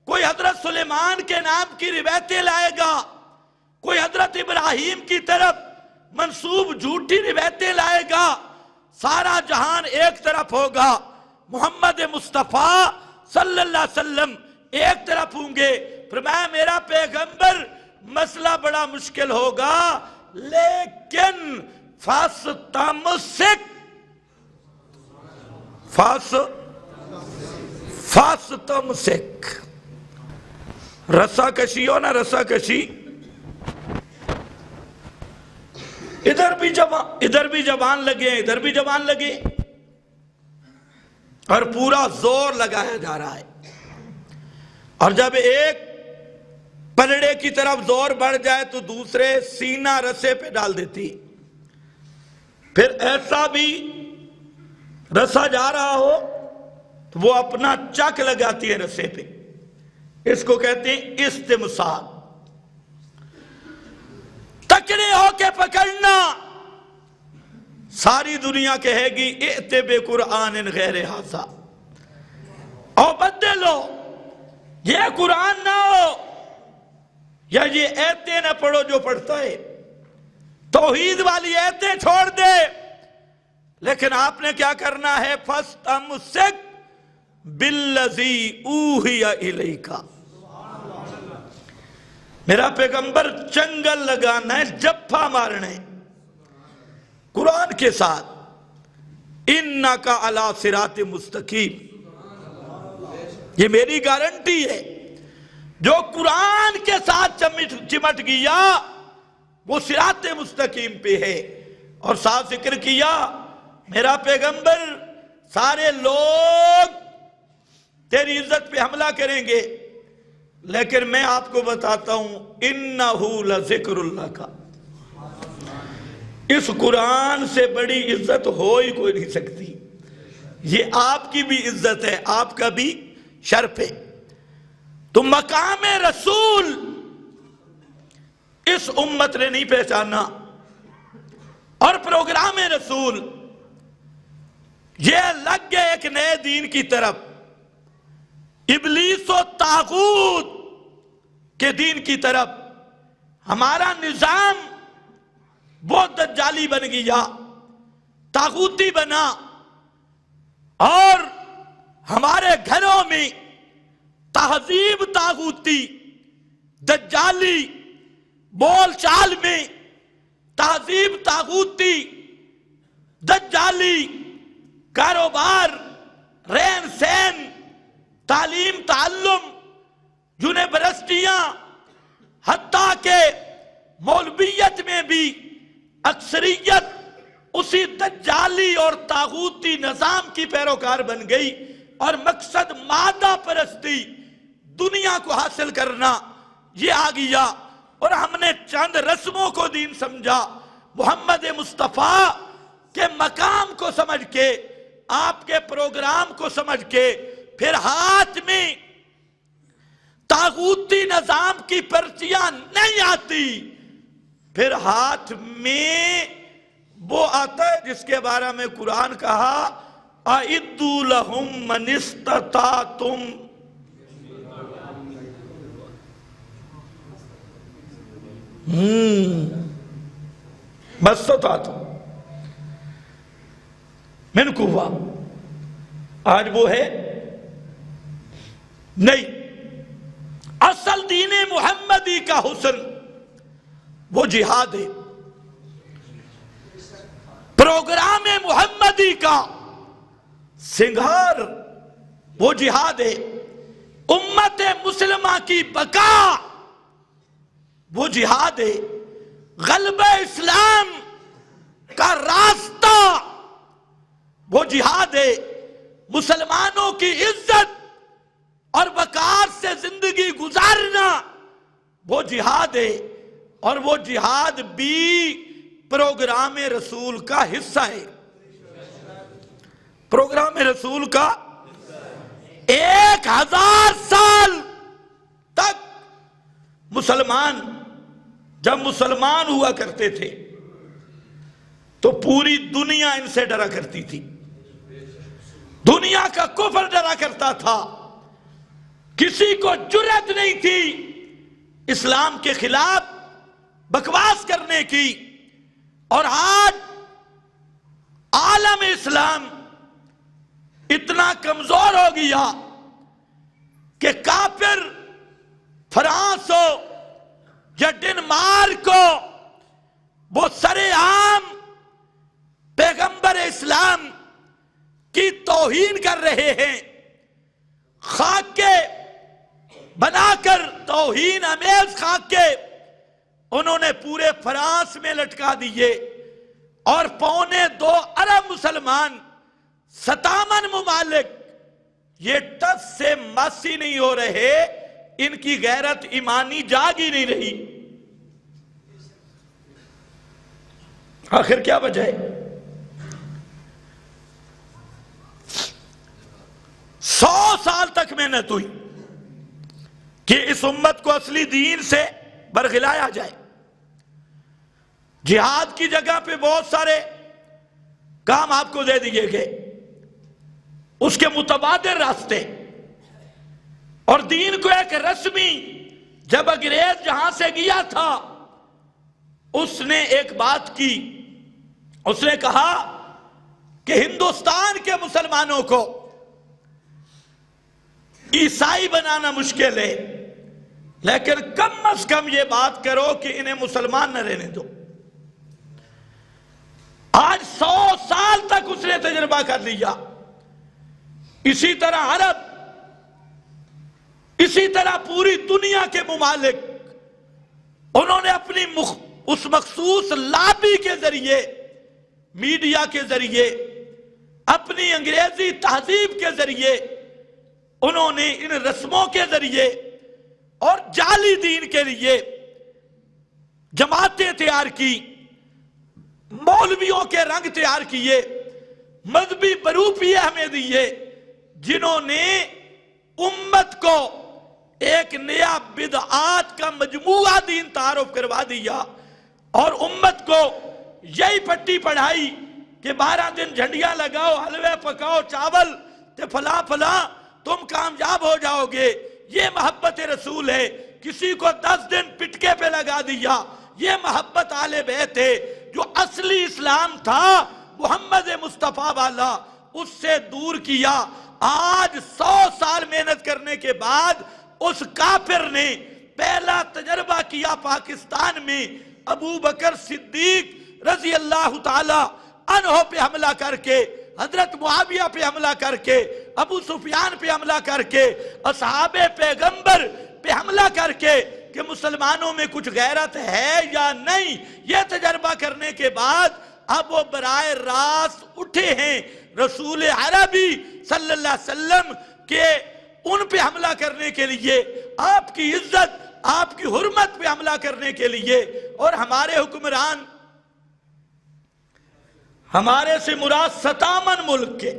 [SPEAKER 1] کوئی حضرت سلیمان کے نام کی روایتیں لائے گا، کوئی حضرت ابراہیم کی طرف منسوب جھوٹی روایتیں لائے گا. سارا جہان ایک طرف ہوگا، محمد مصطفیٰ صلی اللہ علیہ وسلم ایک طرف ہوں گے. فرمایا میرا پیغمبر مسئلہ بڑا مشکل ہوگا، لیکن فاستمسک، فاستمسک، رسا کشی ہو نا، رسا کشی. ادھر بھی زبان لگے، ادھر بھی زبان لگے، اور پورا زور لگایا جا رہا ہے. اور جب ایک پلڑے کی طرف زور بڑھ جائے تو دوسرے سینہ رسے پہ ڈال دیتی. پھر ایسا بھی رسا جا رہا ہو تو وہ اپنا چک لگاتی ہے رسے پہ. اس کو کہتے ہیں استمساک. تکڑے ہو کے پکڑنا. ساری دنیا کہے گی ائت بقرآن غیر ھذا، اور بدلو، یہ قرآن نہ ہو، یا یہ ایتیں نہ پڑھو جو پڑھتا ہے، توحید والی ایتیں چھوڑ دے. لیکن آپ نے کیا کرنا ہے؟ فاستمسک بالذی اوحی الیک. میرا پیغمبر چنگل لگانا ہے، جپا مارنا ہے قرآن کے ساتھ. انک علی صراط مستقیم، یہ میری گارنٹی ہے. جو قرآن کے ساتھ چمٹ گیا وہ صراط مستقیم پہ ہے۔ اور ساتھ ذکر کیا میرا پیغمبر سارے لوگ تیری عزت پہ حملہ کریں گے، لیکن میں آپ کو بتاتا ہوں اِنَّهُ لَذِكْرُ اللَّهِ کا اس قرآن سے بڑی عزت ہو ہی کوئی نہیں سکتی۔ یہ آپ کی بھی عزت ہے، آپ کا بھی شرف ہے۔ تو مقام رسول اس امت نے نہیں پہچانا، اور پروگرام رسول یہ لگ گئے ایک نئے دین کی طرف، ابلیس و طاغوت کے دین کی طرف۔ ہمارا نظام وہ دجالی بن گیا، طاغوتی بنا، اور ہمارے گھروں میں تہذیب طاغوتی، دجالی، بول چال میں تہذیب طاغوتی، دجالی، کاروبار، رہن سہن، تعلیم تعلم، یونیورسٹیاں، حتیٰ کہ مولویت میں بھی اکثریت اسی دجالی اور طاغوتی نظام کی پیروکار بن گئی، اور مقصد مادہ پرستی، دنیا کو حاصل کرنا یہ آ گیا۔ اور ہم نے چند رسموں کو دین سمجھا، محمد مصطفیٰ کے مقام کو سمجھ کے، آپ کے پروگرام کو سمجھ کے، پھر ہاتھ میں طاغوتی نظام کی پرچیاں نہیں آتی، پھر ہاتھ میں وہ آتا ہے جس کے بارے میں قرآن کہا اَعِدُّوا لَهُم مَّنِ اسْتَطَعْتُم مَّسْتَطَعْتُم مِّن قُوَّۃٍ۔ آج وہ ہے نہیں۔ اصل دین محمدی کا حسن وہ جہاد ہے، پروگرام محمدی کا سنگھار وہ جہاد ہے، امت مسلمہ کی بقا وہ جہاد ہے، غلبہ اسلام کا راستہ وہ جہاد ہے، مسلمانوں کی عزت اور وقار سے زندگی گزارنا وہ جہاد ہے، اور وہ جہاد بھی پروگرام رسول کا حصہ ہے۔ پروگرام رسول کا 1000 سال تک مسلمان جب مسلمان ہوا کرتے تھے تو پوری دنیا ان سے ڈرا کرتی تھی، دنیا کا کفر ڈرا کرتا تھا، کسی کو جرأت نہیں تھی اسلام کے خلاف بکواس کرنے کی۔ اور آج عالم اسلام اتنا کمزور ہو گیا کہ کافر فرانس ہو یا ڈنمارک ہو، وہ سر عام پیغمبر اسلام کی توہین کر رہے ہیں، خاکے بنا کر توہین امیز خاکے انہوں نے پورے فرانس میں لٹکا دیے، اور 2.25 ارب مسلمان 57 ممالک یہ ٹس سے ماسی نہیں ہو رہے، ان کی غیرت ایمانی جاگ ہی نہیں رہی۔ آخر کیا وجہ ہے؟ 100 سال تک محنت ہوئی کہ اس امت کو اصلی دین سے برگلایا جائے، جہاد کی جگہ پہ بہت سارے کام آپ کو دے دیے گئے، اس کے متبادل راستے، اور دین کو ایک رسمی، جب انگریز جہاں سے گیا تھا اس نے ایک بات کی، اس نے کہا کہ ہندوستان کے مسلمانوں کو عیسائی بنانا مشکل ہے، لیکن کم از کم یہ بات کرو کہ انہیں مسلمان نہ رہنے دو۔ آج 100 سال تک اس نے تجربہ کر لیا۔ اسی طرح عرب اسی طرح پوری دنیا کے ممالک انہوں نے اپنی اس مخصوص لابی کے ذریعے، میڈیا کے ذریعے، اپنی انگریزی تہذیب کے ذریعے، انہوں نے ان رسموں کے ذریعے اور جعلی دین کے لیے جماعتیں تیار کی، مولویوں کے رنگ تیار کیے، مذہبی بروپیے ہمیں دیے، جنہوں نے امت کو ایک نیا بدعات کا مجموعہ دین تعارف کروا دیا، اور امت کو یہی پٹی پڑھائی کہ 12 دن جھنڈیاں لگاؤ، حلوے پکاؤ، چاول تے فلاں فلاں، تم کامیاب ہو جاؤ گے، یہ محبت رسول ہے۔ کسی کو 10 دن پٹکے پہ لگا دیا، یہ محبت آل بیت ہے۔ جو اصلی اسلام تھا محمد مصطفیٰ والا، اس سے دور کیا۔ آج 100 سال محنت کرنے کے بعد اس کافر نے پہلا تجربہ کیا پاکستان میں، ابو بکر صدیق رضی اللہ تعالی عنہ پہ حملہ کر کے، حضرت معاویہ پہ حملہ کر کے، ابو سفیان پہ حملہ کر کے، اصحاب پیغمبر پہ حملہ کر کے، کہ مسلمانوں میں کچھ غیرت ہے یا نہیں۔ یہ تجربہ کرنے کے بعد اب وہ براہ راست اٹھے ہیں رسول عربی صلی اللہ علیہ وسلم کے ان پہ حملہ کرنے کے لیے، آپ کی عزت، آپ کی حرمت پہ حملہ کرنے کے لیے۔ اور ہمارے حکمران، ہمارے سے مراد 57 ملک کے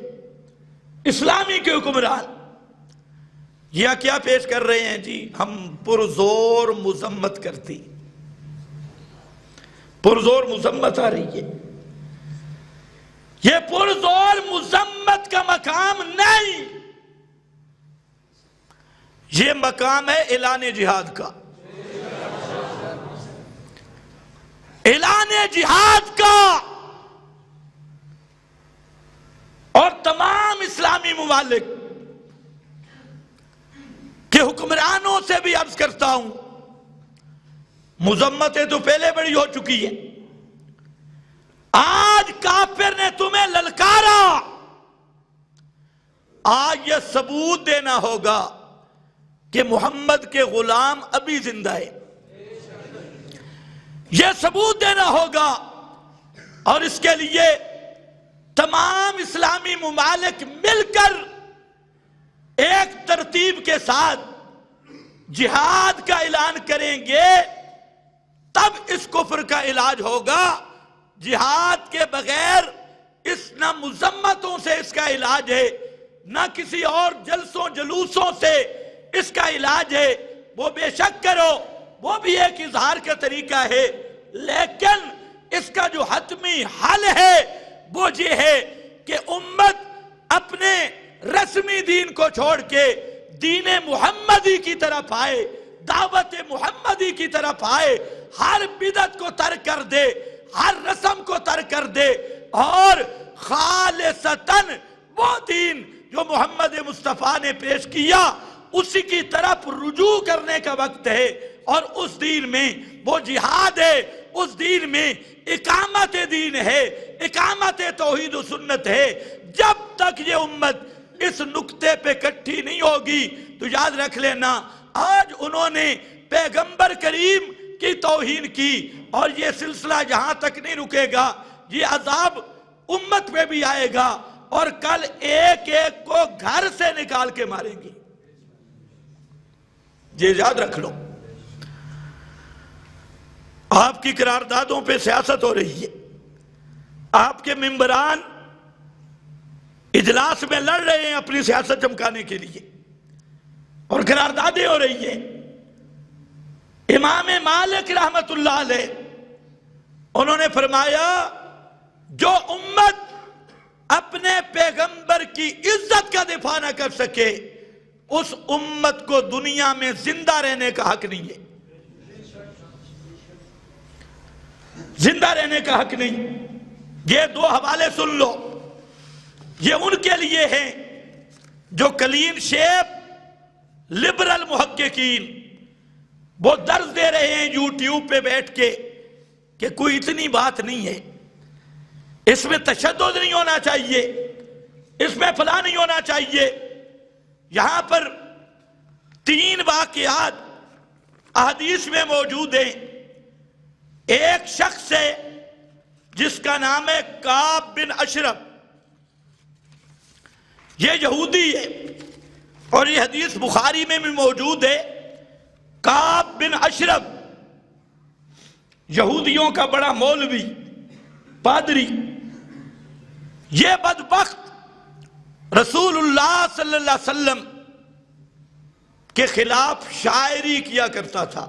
[SPEAKER 1] اسلامی کے حکمران، یہ کیا پیش کر رہے ہیں جی؟ ہم پرزور مذمت کرتی، پرزور مذمت آ رہی ہے۔ یہ پرزور مذمت کا مقام نہیں، یہ مقام ہے اعلان جہاد کا، اعلان جہاد کا۔ اور تمام اسلامی ممالک کے حکمرانوں سے بھی عرض کرتا ہوں، مذمتیں تو پہلے بڑی ہو چکی ہیں، آج کافر نے تمہیں للکارا، آج یہ ثبوت دینا ہوگا کہ محمد کے غلام ابھی زندہ ہے، یہ ثبوت دینا ہوگا۔ اور اس کے لیے تمام اسلامی ممالک مل کر ایک ترتیب کے ساتھ جہاد کا اعلان کریں گے، تب اس کفر کا علاج ہوگا۔ جہاد کے بغیر اس نہ مذمتوں سے اس کا علاج ہے، نہ کسی اور جلسوں جلوسوں سے اس کا علاج ہے۔ وہ بے شک کرو، وہ بھی ایک اظہار کا طریقہ ہے، لیکن اس کا جو حتمی حل ہے وہ یہ ہے کہ امت اپنے رسمی دین کو چھوڑ کے دین محمدی کی طرف آئے، دعوت محمدی کی طرف آئے، ہر بدعت کو ترک کر دے، ہر رسم کو ترک کر دے، اور خالصتاً وہ دین جو محمد مصطفیٰ نے پیش کیا اسی کی طرف رجوع کرنے کا وقت ہے۔ اور اس دین میں وہ جہاد ہے، اس دین میں اقامت دین ہے، اقامت توحید و سنت ہے۔ جب تک یہ امت اس نقطے پہ اکٹھی نہیں ہوگی تو یاد رکھ لینا، آج انہوں نے پیغمبر کریم کی توہین کی، اور یہ سلسلہ جہاں تک نہیں رکے گا، یہ عذاب امت پہ بھی آئے گا، اور کل ایک ایک کو گھر سے نکال کے ماریں گی، یہ یاد رکھ لو۔ آپ کی قراردادوں پہ سیاست ہو رہی ہے، آپ کے ممبران اجلاس میں لڑ رہے ہیں اپنی سیاست چمکانے کے لیے، اور قراردادیں ہو رہی ہیں۔ امام مالک رحمت اللہ علیہ انہوں نے فرمایا، جو امت اپنے پیغمبر کی عزت کا دفاع نہ کر سکے اس امت کو دنیا میں زندہ رہنے کا حق نہیں ہے، زندہ رہنے کا حق نہیں۔ یہ دو حوالے سن لو، یہ ان کے لیے ہیں جو کلین شیپ لبرل محققین وہ درس دے رہے ہیں یوٹیوب پہ بیٹھ کے کہ کوئی اتنی بات نہیں ہے، اس میں تشدد نہیں ہونا چاہیے، اس میں فلاں نہیں ہونا چاہیے۔ یہاں پر 3 واقعات احادیث میں موجود ہیں. ایک شخص ہے جس کا نام ہے کعب بن اشرف. یہ یہودی ہے اور یہ حدیث بخاری میں بھی موجود ہے. کعب بن اشرف یہودیوں کا بڑا مولوی پادری. یہ بدبخت رسول اللہ صلی اللہ علیہ وسلم کے خلاف شاعری کیا کرتا تھا،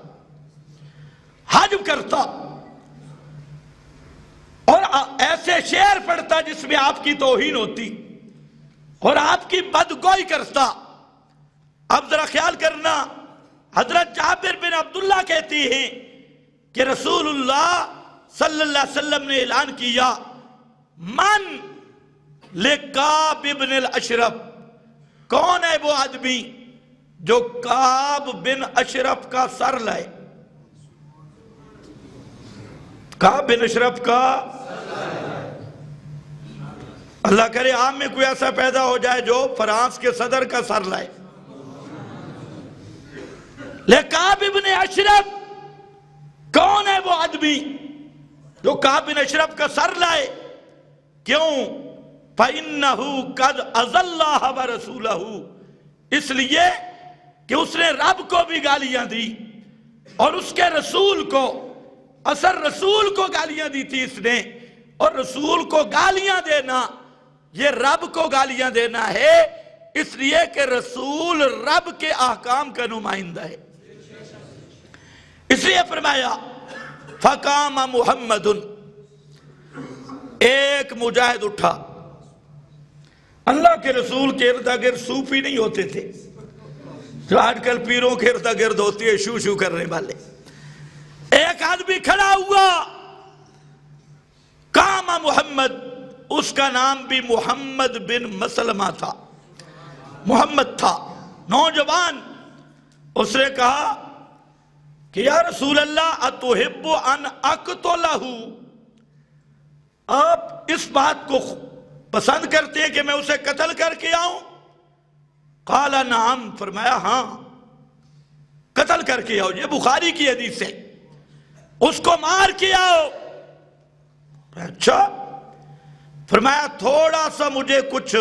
[SPEAKER 1] حجب کرتا اور ایسے شعر پڑھتا جس میں آپ کی توہین ہوتی اور آپ کی بدگوئی کرتا. اب ذرا خیال کرنا، حضرت جابر بن عبداللہ کہتی ہیں کہ رسول اللہ صلی اللہ علیہ وسلم نے اعلان کیا، من لکعب بن الاشرف، کون ہے وہ آدمی جو کعب بن اشرف کا سر لائے؟ کعب بن اشرف کا اللہ کرے عام میں کوئی ایسا پیدا ہو جائے جو فرانس کے صدر کا سر لائے. کعب بن اشرف کون ہے وہ آدمی جو کعب بن اشرف کا سر لائے؟ کیوں؟ فَإِنَّهُ قَدْ أَذَى اللَّهَ وَرَسُولَهُ، اس لیے کہ اس نے رب کو بھی گالیاں دی اور اس کے رسول کو، اثر رسول کو گالیاں دی تھی اس نے. اور رسول کو گالیاں دینا یہ رب کو گالیاں دینا ہے، اس لیے کہ رسول رب کے احکام کا نمائندہ ہے. اس لیے فرمایا فَقَامَ مُحَمَّدٌ، ایک مجاہد اٹھا. اللہ کے رسول کے ارد گرد صوفی نہیں ہوتے تھے جو آج کل پیروں کے ارد گرد ہوتی ہے شو شو کرنے والے. ایک آدمی کھڑا ہوا، قام محمد، اس کا نام بھی محمد بن مسلمہ تھا، محمد تھا، نوجوان. اس نے کہا کہ یا رسول اللہ اتحب ان اقتلہ، آپ اس بات کو پسند کرتے ہیں کہ میں اسے قتل کر کے آؤں؟ قال نعم، فرمایا ہاں قتل کر کے آؤ. یہ بخاری کی حدیث ہے. اس کو مار کے آؤ. اچھا، فرمایا تھوڑا سا مجھے کچھ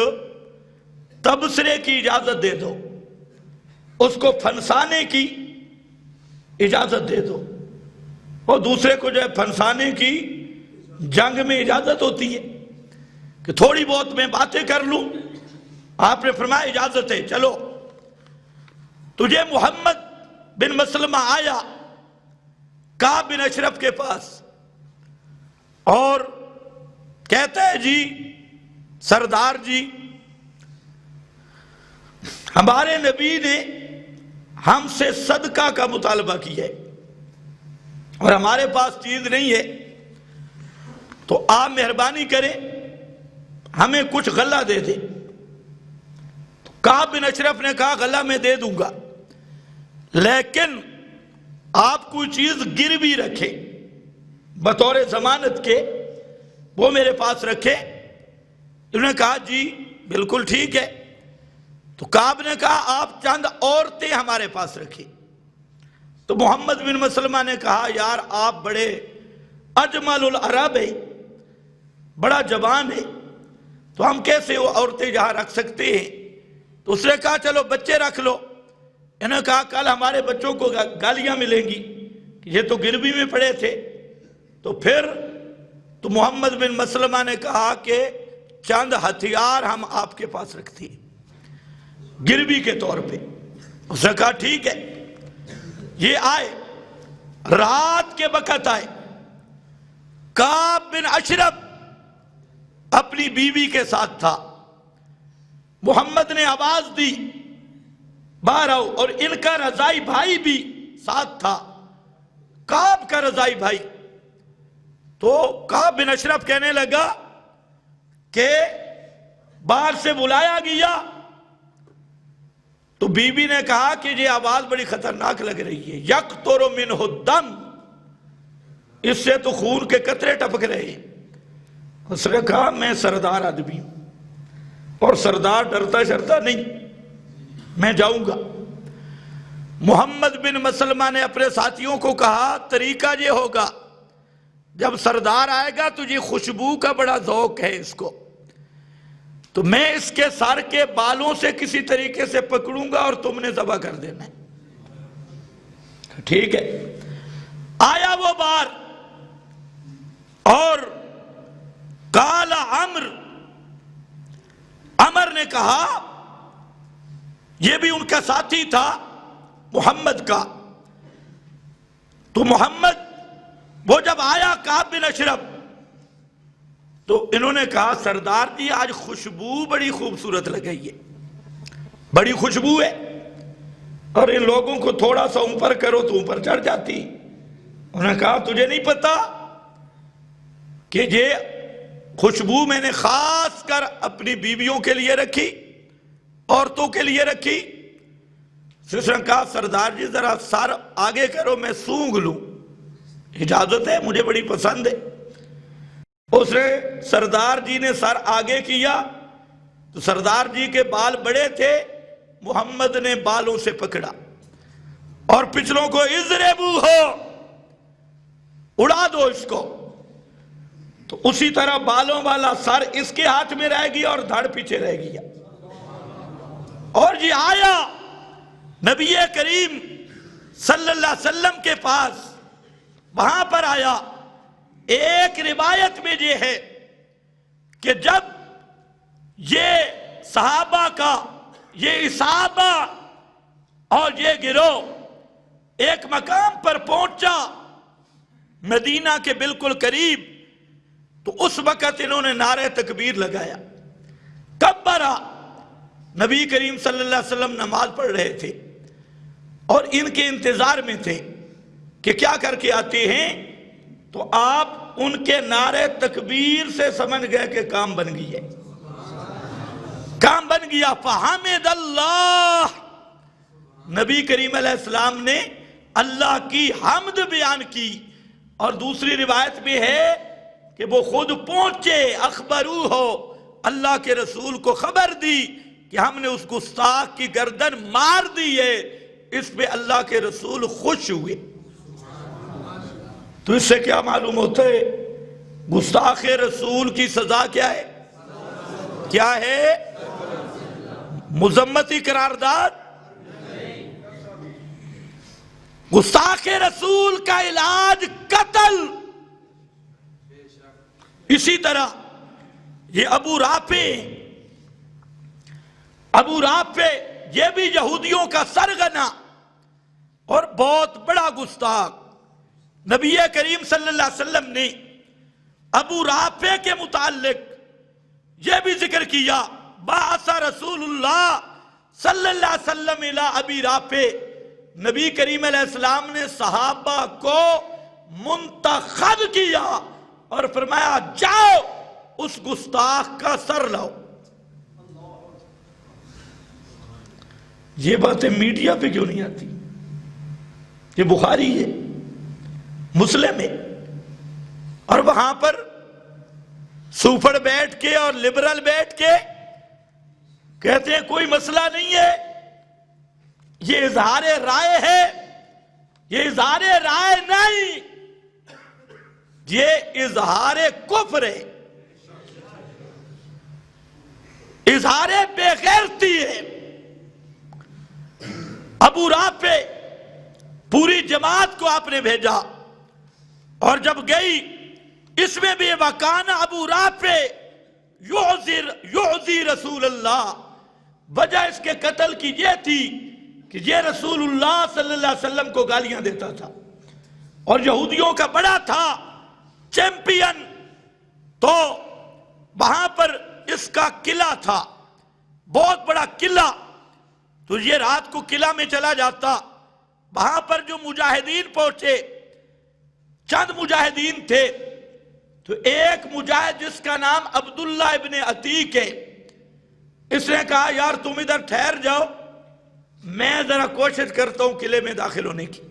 [SPEAKER 1] تبصرے کی اجازت دے دو، اس کو پھنسانے کی اجازت دے دو. اور دوسرے کو جو ہے پھنسانے کی جنگ میں اجازت ہوتی ہے کہ تھوڑی بہت میں باتیں کر لوں. آپ نے فرمایا اجازت ہے، چلو. تجھے محمد بن مسلمہ آیا کعب بن اشرف کے پاس اور کہتا ہے جی سردار جی، ہمارے نبی نے ہم سے صدقہ کا مطالبہ کیا ہے اور ہمارے پاس چیز نہیں ہے، تو آپ مہربانی کریں ہمیں کچھ غلہ دے دیں. کعب بن اشرف نے کہا غلہ میں دے دوں گا، لیکن آپ کوئی چیز گروی رکھے بطور ضمانت کے، وہ میرے پاس رکھے. انہوں نے کہا جی بالکل ٹھیک ہے. تو کعب نے کہا آپ چند عورتیں ہمارے پاس رکھیں. تو محمد بن مسلمہ نے کہا یار آپ بڑے اجمل العرب ہے، بڑا جوان ہے، تو ہم کیسے وہ عورتیں جہاں رکھ سکتے ہیں؟ تو اس نے کہا چلو بچے رکھ لو. انہوں نے کہا کل ہمارے بچوں کو گالیاں ملیں گی کہ یہ تو گروی میں پڑے تھے. تو پھر تو محمد بن مسلمہ نے کہا کہ چند ہتھیار ہم آپ کے پاس رکھتے ہیں گروی کے طور پہ. اس نے کہا ٹھیک ہے. یہ آئے، رات کے وقت آئے. کعب بن اشرف اپنی بیوی کے ساتھ تھا. محمد نے آواز دی باہر آؤ، اور ان کا رضائی بھائی بھی ساتھ تھا، کعب کا رضائی بھائی. تو کعب بن اشرف کہنے لگا کہ باہر سے بلایا گیا. تو بی بی نے کہا کہ یہ آواز بڑی خطرناک لگ رہی ہے، یقطر منہ الدم، اس سے تو خون کے قطرے ٹپک رہے ہیں. اس نے کہا میں سردار آدمی ہوں اور سردار ڈرتا شرتا نہیں، میں جاؤں گا. محمد بن مسلمہ نے اپنے ساتھیوں کو کہا طریقہ یہ ہوگا، جب سردار آئے گا تجھے خوشبو کا بڑا ذوق ہے اس کو، تو میں اس کے سر کے بالوں سے کسی طریقے سے پکڑوں گا اور تم نے ذبح کر دینا ہے۔ ٹھیک ہے، آیا وہ بار اور قال عمر نے کہا، یہ بھی ان کا ساتھی تھا محمد کا، تو محمد وہ جب آیا کعب بن اشرف تو انہوں نے کہا سردار جی آج خوشبو بڑی خوبصورت لگئی ہے، بڑی خوشبو ہے، اور ان لوگوں کو تھوڑا سا اوپر کرو تو اوپر چڑھ جاتی۔ انہوں نے کہا تجھے نہیں پتا کہ یہ خوشبو میں نے خاص کر اپنی بیویوں کے لیے رکھی، عورتوں کے لیے رکھی؟ اس نے کہا سردار جی ذرا سر آگے کرو میں سونگھ لوں، اجازت ہے، مجھے بڑی پسند ہے۔ اس نے سردار جی نے سر آگے کیا تو سردار جی کے بال بڑے تھے، محمد نے بالوں سے پکڑا اور پچھلوں کو اضربو ہو، اڑا دو اس کو، تو اسی طرح بالوں والا سر اس کے ہاتھ میں رہ گیا اور دھڑ پیچھے رہ گیا۔ اور یہ آیا نبی کریم صلی اللہ علیہ وسلم کے پاس، وہاں پر آیا۔ ایک روایت میں یہ ہے کہ جب یہ صحابہ کا یہ اصحابہ اور یہ گروہ ایک مقام پر پہنچا مدینہ کے بالکل قریب، تو اس وقت انہوں نے نعرہ تکبیر لگایا، کبرا۔ نبی کریم صلی اللہ علیہ وسلم نماز پڑھ رہے تھے اور ان کے انتظار میں تھے کہ کیا کر کے آتے ہیں، تو آپ ان کے نعرہ تکبیر سے سمجھ گئے کہ کام بن گئی ہے، کام بن گیا۔ فحمد اللہ، نبی کریم علیہ السلام نے اللہ کی حمد بیان کی۔ اور دوسری روایت میں ہے کہ وہ خود پہنچے، اخبرو ہو، اللہ کے رسول کو خبر دی کہ ہم نے اس گستاخ کی گردن مار دی ہے۔ اس پہ اللہ کے رسول خوش ہوئے۔ تو اس سے کیا معلوم ہوتا ہے؟ گستاخ رسول کی سزا کیا ہے؟ کیا ہے؟ مذمتی قرارداد؟ گستاخ رسول کا علاج قتل۔ اسی طرح یہ ابو رافع یہ بھی یہودیوں کا سرغنہ اور بہت بڑا گستاخ۔ نبی کریم صلی اللہ علیہ وسلم نے ابو رافع کے متعلق یہ بھی ذکر کیا، بعث رسول اللہ صلی اللہ علیہ وسلم الی ابی رافع، نبی کریم علیہ السلام نے صحابہ کو منتخب کیا اور فرمایا جاؤ اس گستاخ کا سر لاؤ۔ یہ باتیں میڈیا پہ کیوں نہیں آتی؟ یہ بخاری ہے، مسلم ہے، اور وہاں پر سوفڑ بیٹھ کے اور لبرل بیٹھ کے کہتے ہیں کوئی مسئلہ نہیں ہے، یہ اظہار رائے ہے۔ یہ اظہار رائے نہیں، یہ اظہار کفر ہے، اظہار بے غیرتی ہے۔ ابو رافع پوری جماعت کو آپ نے بھیجا، اور جب گئی اس میں بھی وَكَانَ ابو رافع یعزی رسول اللہ، وجہ اس کے قتل کی یہ تھی کہ یہ رسول اللہ صلی اللہ علیہ وسلم کو گالیاں دیتا تھا اور یہودیوں کا بڑا تھا چیمپئن۔ تو وہاں پر اس کا قلعہ تھا، بہت بڑا قلعہ، تو یہ رات کو قلعہ میں چلا جاتا۔ وہاں پر جو مجاہدین پہنچے، چند مجاہدین تھے، تو ایک مجاہد جس کا نام عبداللہ ابن عتیق ہے، اس نے کہا یار تم ادھر ٹھہر جاؤ، میں ذرا کوشش کرتا ہوں قلعے میں داخل ہونے کی۔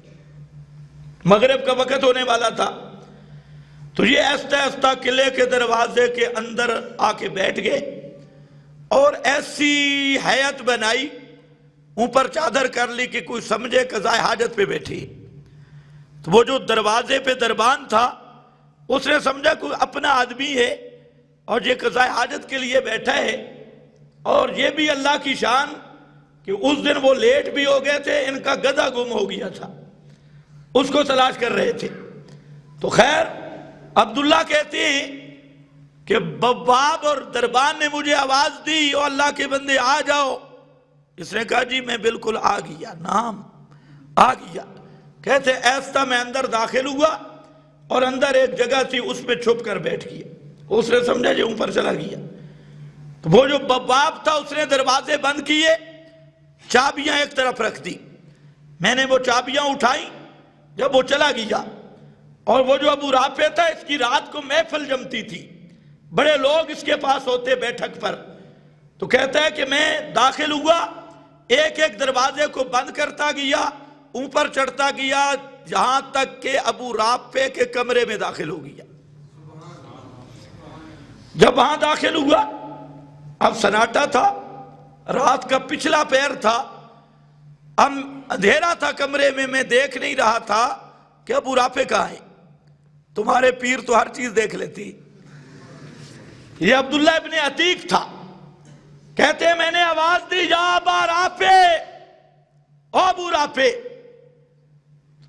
[SPEAKER 1] مغرب کا وقت ہونے والا تھا، تو یہ ایستا ایستا قلعے کے دروازے کے اندر آ کے بیٹھ گئے اور ایسی ہیئت بنائی، اوپر چادر کر لی کہ کوئی سمجھے قضائے حاجت پہ بیٹھی. تو وہ جو دروازے پہ دربان تھا اس نے سمجھا کوئی اپنا آدمی ہے اور یہ قضائے حاجت کے لیے بیٹھا ہے. اور یہ بھی اللہ کی شان کہ اس دن وہ لیٹ بھی ہو گئے تھے, ان کا گدھا گم ہو گیا تھا, اس کو تلاش کر رہے تھے. تو خیر عبداللہ کہتے ہیں کہ بواب اور دربان نے مجھے آواز دی, او اللہ کے بندے آ جاؤ. اس نے کہا جی میں بالکل آ گیا, نام آ گیا. کہتے ایسا میں اندر داخل ہوا اور اندر ایک جگہ تھی اس پہ چھپ کر بیٹھ گیا. اس نے سمجھا جی اوپر چلا گیا. تو وہ جو بواب تھا اس نے دروازے بند کیے, چابیاں ایک طرف رکھ دی. میں نے وہ چابیاں اٹھائی جب وہ چلا گیا. اور وہ جو ابو رافع تھا اس کی رات کو محفل جمتی تھی, بڑے لوگ اس کے پاس ہوتے بیٹھک پر. تو کہتا ہے کہ میں داخل ہوا, ایک ایک دروازے کو بند کرتا گیا, اوپر چڑھتا گیا جہاں تک کہ ابو رافع کے کمرے میں داخل ہو گیا. جب وہاں داخل ہوا اب سناٹا تھا, رات کا پچھلا پہر تھا, اب اندھیرا تھا کمرے میں, میں دیکھ نہیں رہا تھا کہ ابو رافع کہاں ہے. تمہارے پیر تو ہر چیز دیکھ لیتی. یہ عبداللہ ابن عتیق تھا. کہتے ہیں میں نے آواز دی یا ابا رافع, او ابو رافع.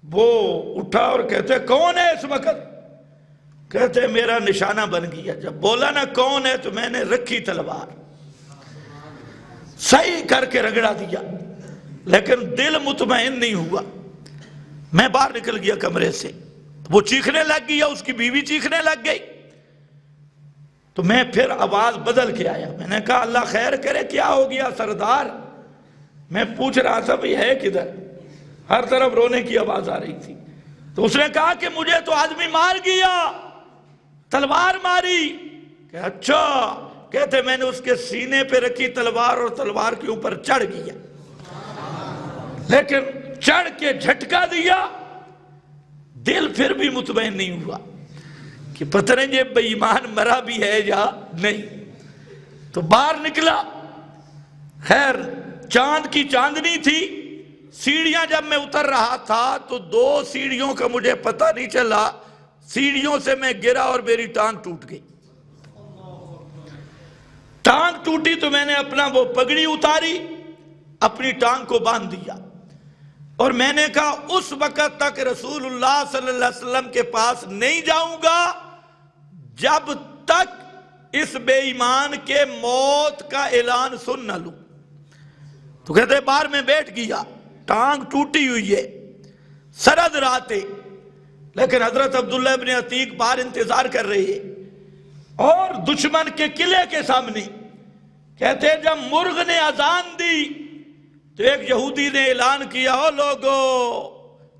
[SPEAKER 1] وہ اٹھا اور کہتے کون ہے اس وقت. کہتے میرا نشانہ بن گیا. جب بولا نا کون ہے تو میں نے رکھی تلوار, صحیح کر کے رگڑا دیا, لیکن دل مطمئن نہیں ہوا. میں باہر نکل گیا کمرے سے. وہ چیخنے لگ گیا, اس کی بیوی چیخنے لگ گئی. تو میں پھر آواز بدل کے آیا. میں نے کہا اللہ خیر کرے, کیا ہو گیا سردار. میں پوچھ رہا تھا بھئی ہے کدھر, ہر طرف رونے کی آواز آ رہی تھی. تو اس نے کہا کہ مجھے تو آدمی مار گیا, تلوار ماری. کہ اچھا. کہتے میں نے اس کے سینے پہ رکھی تلوار اور تلوار کے اوپر چڑھ گیا, لیکن چڑھ کے جھٹکا دیا. دل پھر بھی مطمئن نہیں ہوا کہ پتہ نہیں یہ بے ایمان مرا بھی ہے یا نہیں. تو باہر نکلا. خیر چاند کی چاندنی تھی. سیڑھیاں جب میں اتر رہا تھا تو 2 سیڑھیوں کا مجھے پتہ نہیں چلا, سیڑھیوں سے میں گرا اور میری ٹانگ ٹوٹ گئی. ٹانگ ٹوٹی تو میں نے اپنا وہ پگڑی اتاری, اپنی ٹانگ کو باندھ دیا. اور میں نے کہا اس وقت تک رسول اللہ صلی اللہ علیہ وسلم کے پاس نہیں جاؤں گا جب تک اس بے ایمان کے موت کا اعلان سن نہ لوں. تو کہتے باہر میں بیٹھ گیا, ٹانگ ٹوٹی ہوئی ہے, سرد رات ہے, لیکن حضرت عبداللہ ابن عتیق باہر انتظار کر رہے ہیں. اور دشمن کے قلعے کے سامنے کہتے ہیں جب مرغ نے اذان دی تو ایک یہودی نے اعلان کیا, او لوگو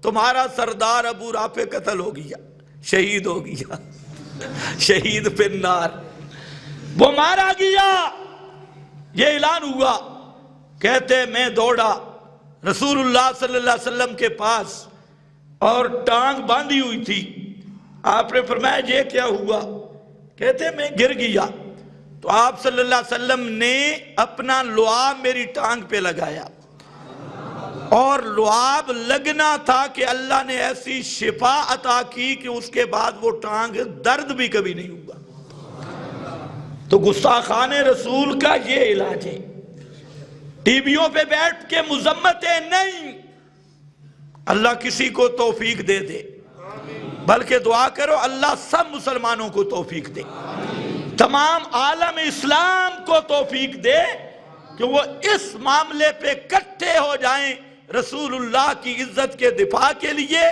[SPEAKER 1] تمہارا سردار ابو رافع قتل ہو گیا, شہید ہو گیا, شہید فی النار, وہ مارا گیا. یہ اعلان ہوا. کہتے میں دوڑا رسول اللہ صلی اللہ علیہ وسلم کے پاس اور ٹانگ باندھی ہوئی تھی. آپ نے فرمایا یہ کیا ہوا. کہتے میں گر گیا. تو آپ صلی اللہ علیہ وسلم نے اپنا لعاب میری ٹانگ پہ لگایا, اور لعاب لگنا تھا کہ اللہ نے ایسی شفا عطا کی کہ اس کے بعد وہ ٹانگ درد بھی کبھی نہیں ہوا. تو گستاخان رسول کا یہ علاج ہے. ٹی ویوں پہ بیٹھ کے مذمتیں نہیں. اللہ کسی کو توفیق دے دے, بلکہ دعا کرو اللہ سب مسلمانوں کو توفیق دے, تمام عالم اسلام کو توفیق دے کہ وہ اس معاملے پہ اکٹھے ہو جائیں رسول اللہ کی عزت کے دفاع کے لیے,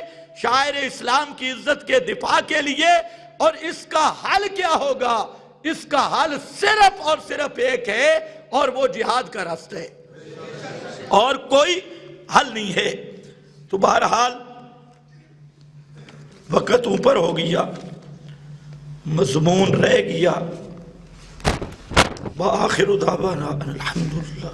[SPEAKER 1] شاعر اسلام کی عزت کے دفاع کے لیے. اور اس کا حل کیا ہوگا؟ اس کا حل صرف اور صرف ایک ہے, اور وہ جہاد کا راستہ ہے, اور کوئی حل نہیں ہے. تو بہرحال وقت اوپر ہو گیا, مضمون رہ گیا. وآخر دعوانا الحمدللہ.